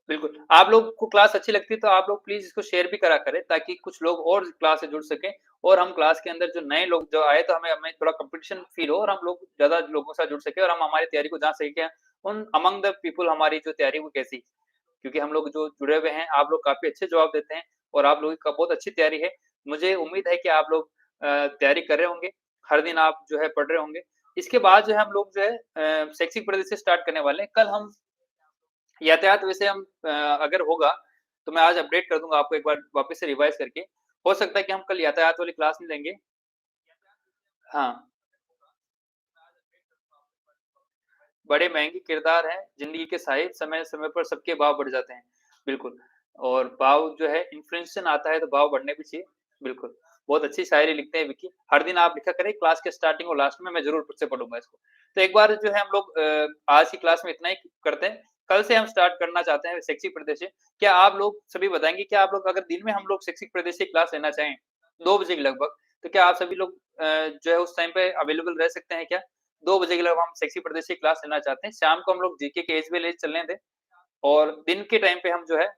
बिल्कुल, आप लोग को क्लास अच्छी लगती है तो आप लोग प्लीज़ इसको शेयर भी करा करें ताकि कुछ लोग और क्लास से जुड़ सकें और हम क्लास के अंदर जो नए लोग जो आए तो हमें हमें थोड़ा कॉम्पिटिशन फ़ील हो और हम लोग ज़्यादा लोगों के साथ जुड़ सकें और हम हमारी तैयारी को जान सकें कि उन अमंग द पीपल हमारी जो तैयारी वो कैसी? क्योंकि हम लोग जो जुड़े हुए हैं, आप लोग काफ़ी अच्छे जवाब देते हैं और आप लोगों का बहुत अच्छी तैयारी है। मुझे उम्मीद है कि आप लोग तैयारी कर रहे होंगे, हर दिन आप जो है पढ़ रहे होंगे। इसके बाद जो है हम लोग जो है शैक्षिक परिदृश्य स्टार्ट करने वाले हैं। कल हम यातायात वैसे हम अगर होगा, तो मैं आज अपडेट कर दूँगा आपको एक बार वापस से रिवाइज़ करके। हो सकता है कि हम कल यातायात वाली क्लास नहीं लेंगे। हाँ, बड़े महँगे किरदार हैं, ज़िंदगी के साहिब समय-समय पर सबके भाव बढ़ जाते हैं। बिल्कुल, और भाव जो है इन्फ्लेशन आता है तो भाव बढ़ने भी चाहिए। बिल्कुल, बहुत अच्छी शायरी लिखते हैं विकी। हर दिन आप लिखा करें क्लास के स्टार्टिंग और लास्ट में, मैं ज़रूर खुद से पढ़ूँगा इसको। तो एक बार जो है हम लोग आज की क्लास में इतना ही करते हैं। कल से हम स्टार्ट करना चाहते हैं शैक्षिक परिदृश्य। क्या आप लोग सभी बताएँगे क्या आप लोग अगर दिन में हम लोग शैक्षिक परिदृश्य क्लास लेना चाहें, 2 बजे के लगभग, तो क्या आप सभी लोग जो है उस टाइम पे अवेलेबल रह सकते हैं क्या? 2 बजे के लगभग हम शैक्षिक परिदृश्य क्लास लेना चाहते हैं। शाम को हम लोग जीके के एज वेल एज चलने दें और दिन के टाइम पे हम जो है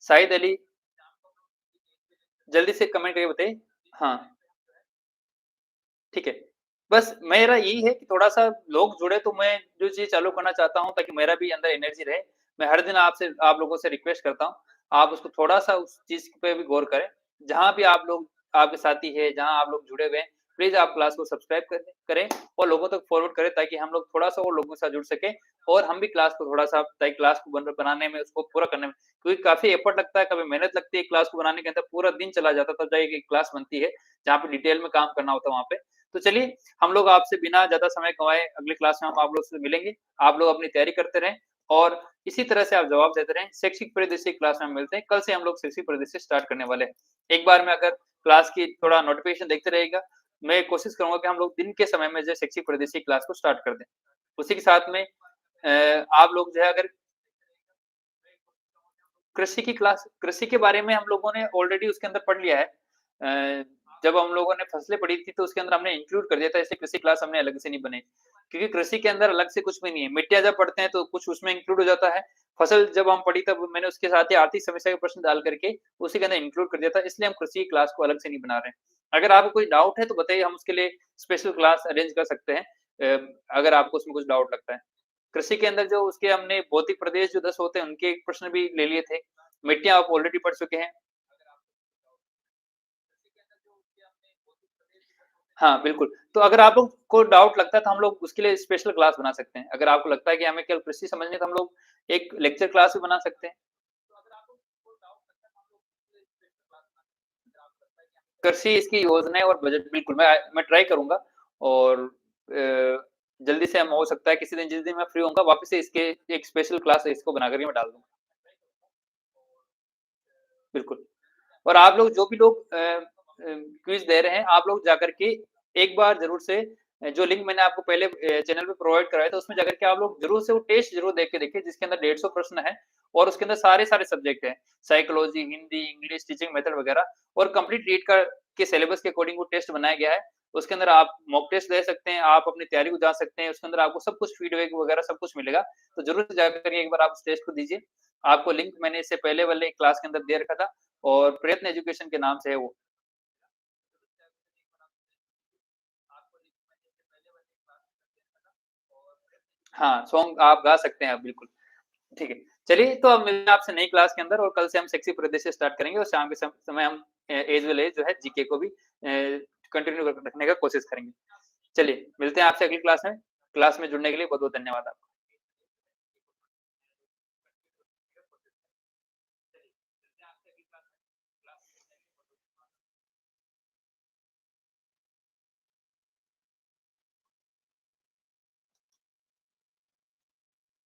शाहिद अली जल्दी से कमेंट करके बताइए। हाँ, ठीक है। बस मेरा यही है कि थोड़ा-सा लोग जुड़े तो मैं जो चीज़ चालू करना चाहता हूँ ताकि मेरा भी अंदर एनर्जी रहे। मैं हर दिन आपसे आप लोगों से रिक्वेस्ट करता हूँ, आप उसको थोड़ा-सा उस चीज़ पे भी गौर करें। जहाँ भी आप लोग आपके साथी हैं, जहाँ आप लोग जुड़े हुए हैं, प्लीज़ आप क्लास को सब्सक्राइब करें और लोगों तक फॉरवर्ड करें ताकि हम लोग थोड़ा-सा और लोगों के साथ जुड़ सकें और हम भी क्लास को थोड़ा-सा ताकि क्लास को बनाने में उसको पूरा करने में क्योंकि काफ़ी एफर्ट लगता है, कभी मेहनत लगती है क्लास को बनाने के अंदर पूरा दिन चला जाता है तब जाके एक क्लास बनती है, जहाँ पे डिटेल में काम करना होता है वहाँ पे। तो चलिए हम लोग आपसे बिना ज़्यादा समय गँवाए अगली क्लास में हम आप लोग से मिलेंगे। आप लोग अपनी तैयारी करते रहें और इसी तरह से आप जवाब देते रहें। शैक्षिक परिदृश्य की क्लास में हम मिलते हैं। कल से हम लोग शैक्षिक परिदृश्य स्टार्ट करने वाले हैं। एक बार में अगर क्लास की थोड़ा नोटिफ़िकेशन देखते रहिएगा, मैं कोशिश करूँगा कि हम लोग दिन के समय में जो है शैक्षिक परिदृश्य की क्लास को स्टार्ट कर दें। उसी के साथ में आप लोग जो है अगर कृषि के बारे में हम लोगों ने ऑलरेडी उसके अंदर पढ़ लिया है। जब हम लोगों ने फसलें पढ़ी थी तो उसके अंदर हमने इंक्लूड कर दिया था, इसलिए कृषि क्लास हमने अलग से नहीं बनाई। क्योंकि कृषि के अंदर अलग से कुछ भी नहीं है। मिट्टियाँ जब पढ़ते हैं तो कुछ उसमें इंक्लूड हो जाता है। फसल जब हम पढ़ी तब मैंने उसके साथ ही आर्थिक समस्या के प्रश्न डाल करके उसी के अंदर इंक्लूड कर दिया था, इसलिए हम कृषि की क्लास को अलग से नहीं बना रहे हैं। अगर आपको कोई डाउट है तो बताइए हम उसके लिए स्पेशल क्लास अरेंज कर सकते हैं। अगर आपको उसमें कुछ डाउट लगता है। कृषि के अंदर जो उसके हमने भौतिक प्रदेश जो 10 होते हैं उनके प्रश्न भी ले लिए थे। मिट्टियाँ आप ऑलरेडी पढ़ चुके हैं। हाँ, बिल्कुल। तो अगर आप लोग को डाउट लगता है तो हम लोग उसके लिए स्पेशल क्लास बना सकते हैं। अगर आपको लगता है कि हमें केवल कृषि समझनी है तो हम लोग एक लेक्चर क्लास भी बना सकते हैं। कृषि इसकी योजनाएँ और बजट बिल्कुल मैं ट्राई करूँगा और जल्दी से हम हो सकता है किसी दिन जिस दिन मैं फ्री होऊँगा वापस से इसके एक स्पेशल क्लास इसको बना कर के मैं डाल दूँगा। बिल्कुल। और आप लोग जो भी लोग क्विज़ दे रहे हैं, आप लोग जाकर के एक बार ज़रूर से जो लिंक मैंने आपको पहले चैनल पे प्रोवाइड कराया था, उसमें जाकर के आप लोग ज़रूर से वो टेस्ट ज़रूर देख के देखिए, जिसके अंदर 150 प्रश्न हैं और उसके अंदर सारे-सारे सब्जेक्ट हैं। Psychology, Hindi, English, teaching method वगैरह और कंप्लीट रीड का के सिलेबस के अकॉर्डिंग वो टेस्ट बनाया गया है। उसके अंदर आप मॉक टेस्ट दे सकते हैं, आप अपनी तैयारी को जाँच सकते हैं, उसके अंदर आपको सब कुछ फीडबैक वगैरह सब कुछ मिलेगा। तो ज़रूर से जाकर के एक बार आप उस टेस्ट को दीजिए। आपको लिंक मैंने इससे पहले वाले क्लास के अंदर दे रखा था और प्रयत्न एजुकेशन के नाम से है वो। हाँ, सॉन्ग आप गा सकते हैं आप बिल्कुल, ठीक है। चलिए तो अब मिलते हैं आपसे नई क्लास के अंदर और कल से हम सेक्सी परिदृश्य से स्टार्ट करेंगे और शाम के समय हम एज़ वेल एज़ जो है जीके को भी कंटिन्यू रखने का कोशिश करेंगे। चलिए, मिलते हैं आपसे अगली क्लास में। क्लास में जुड़ने के लिए बहुत-बहुत धन्यवाद आपका।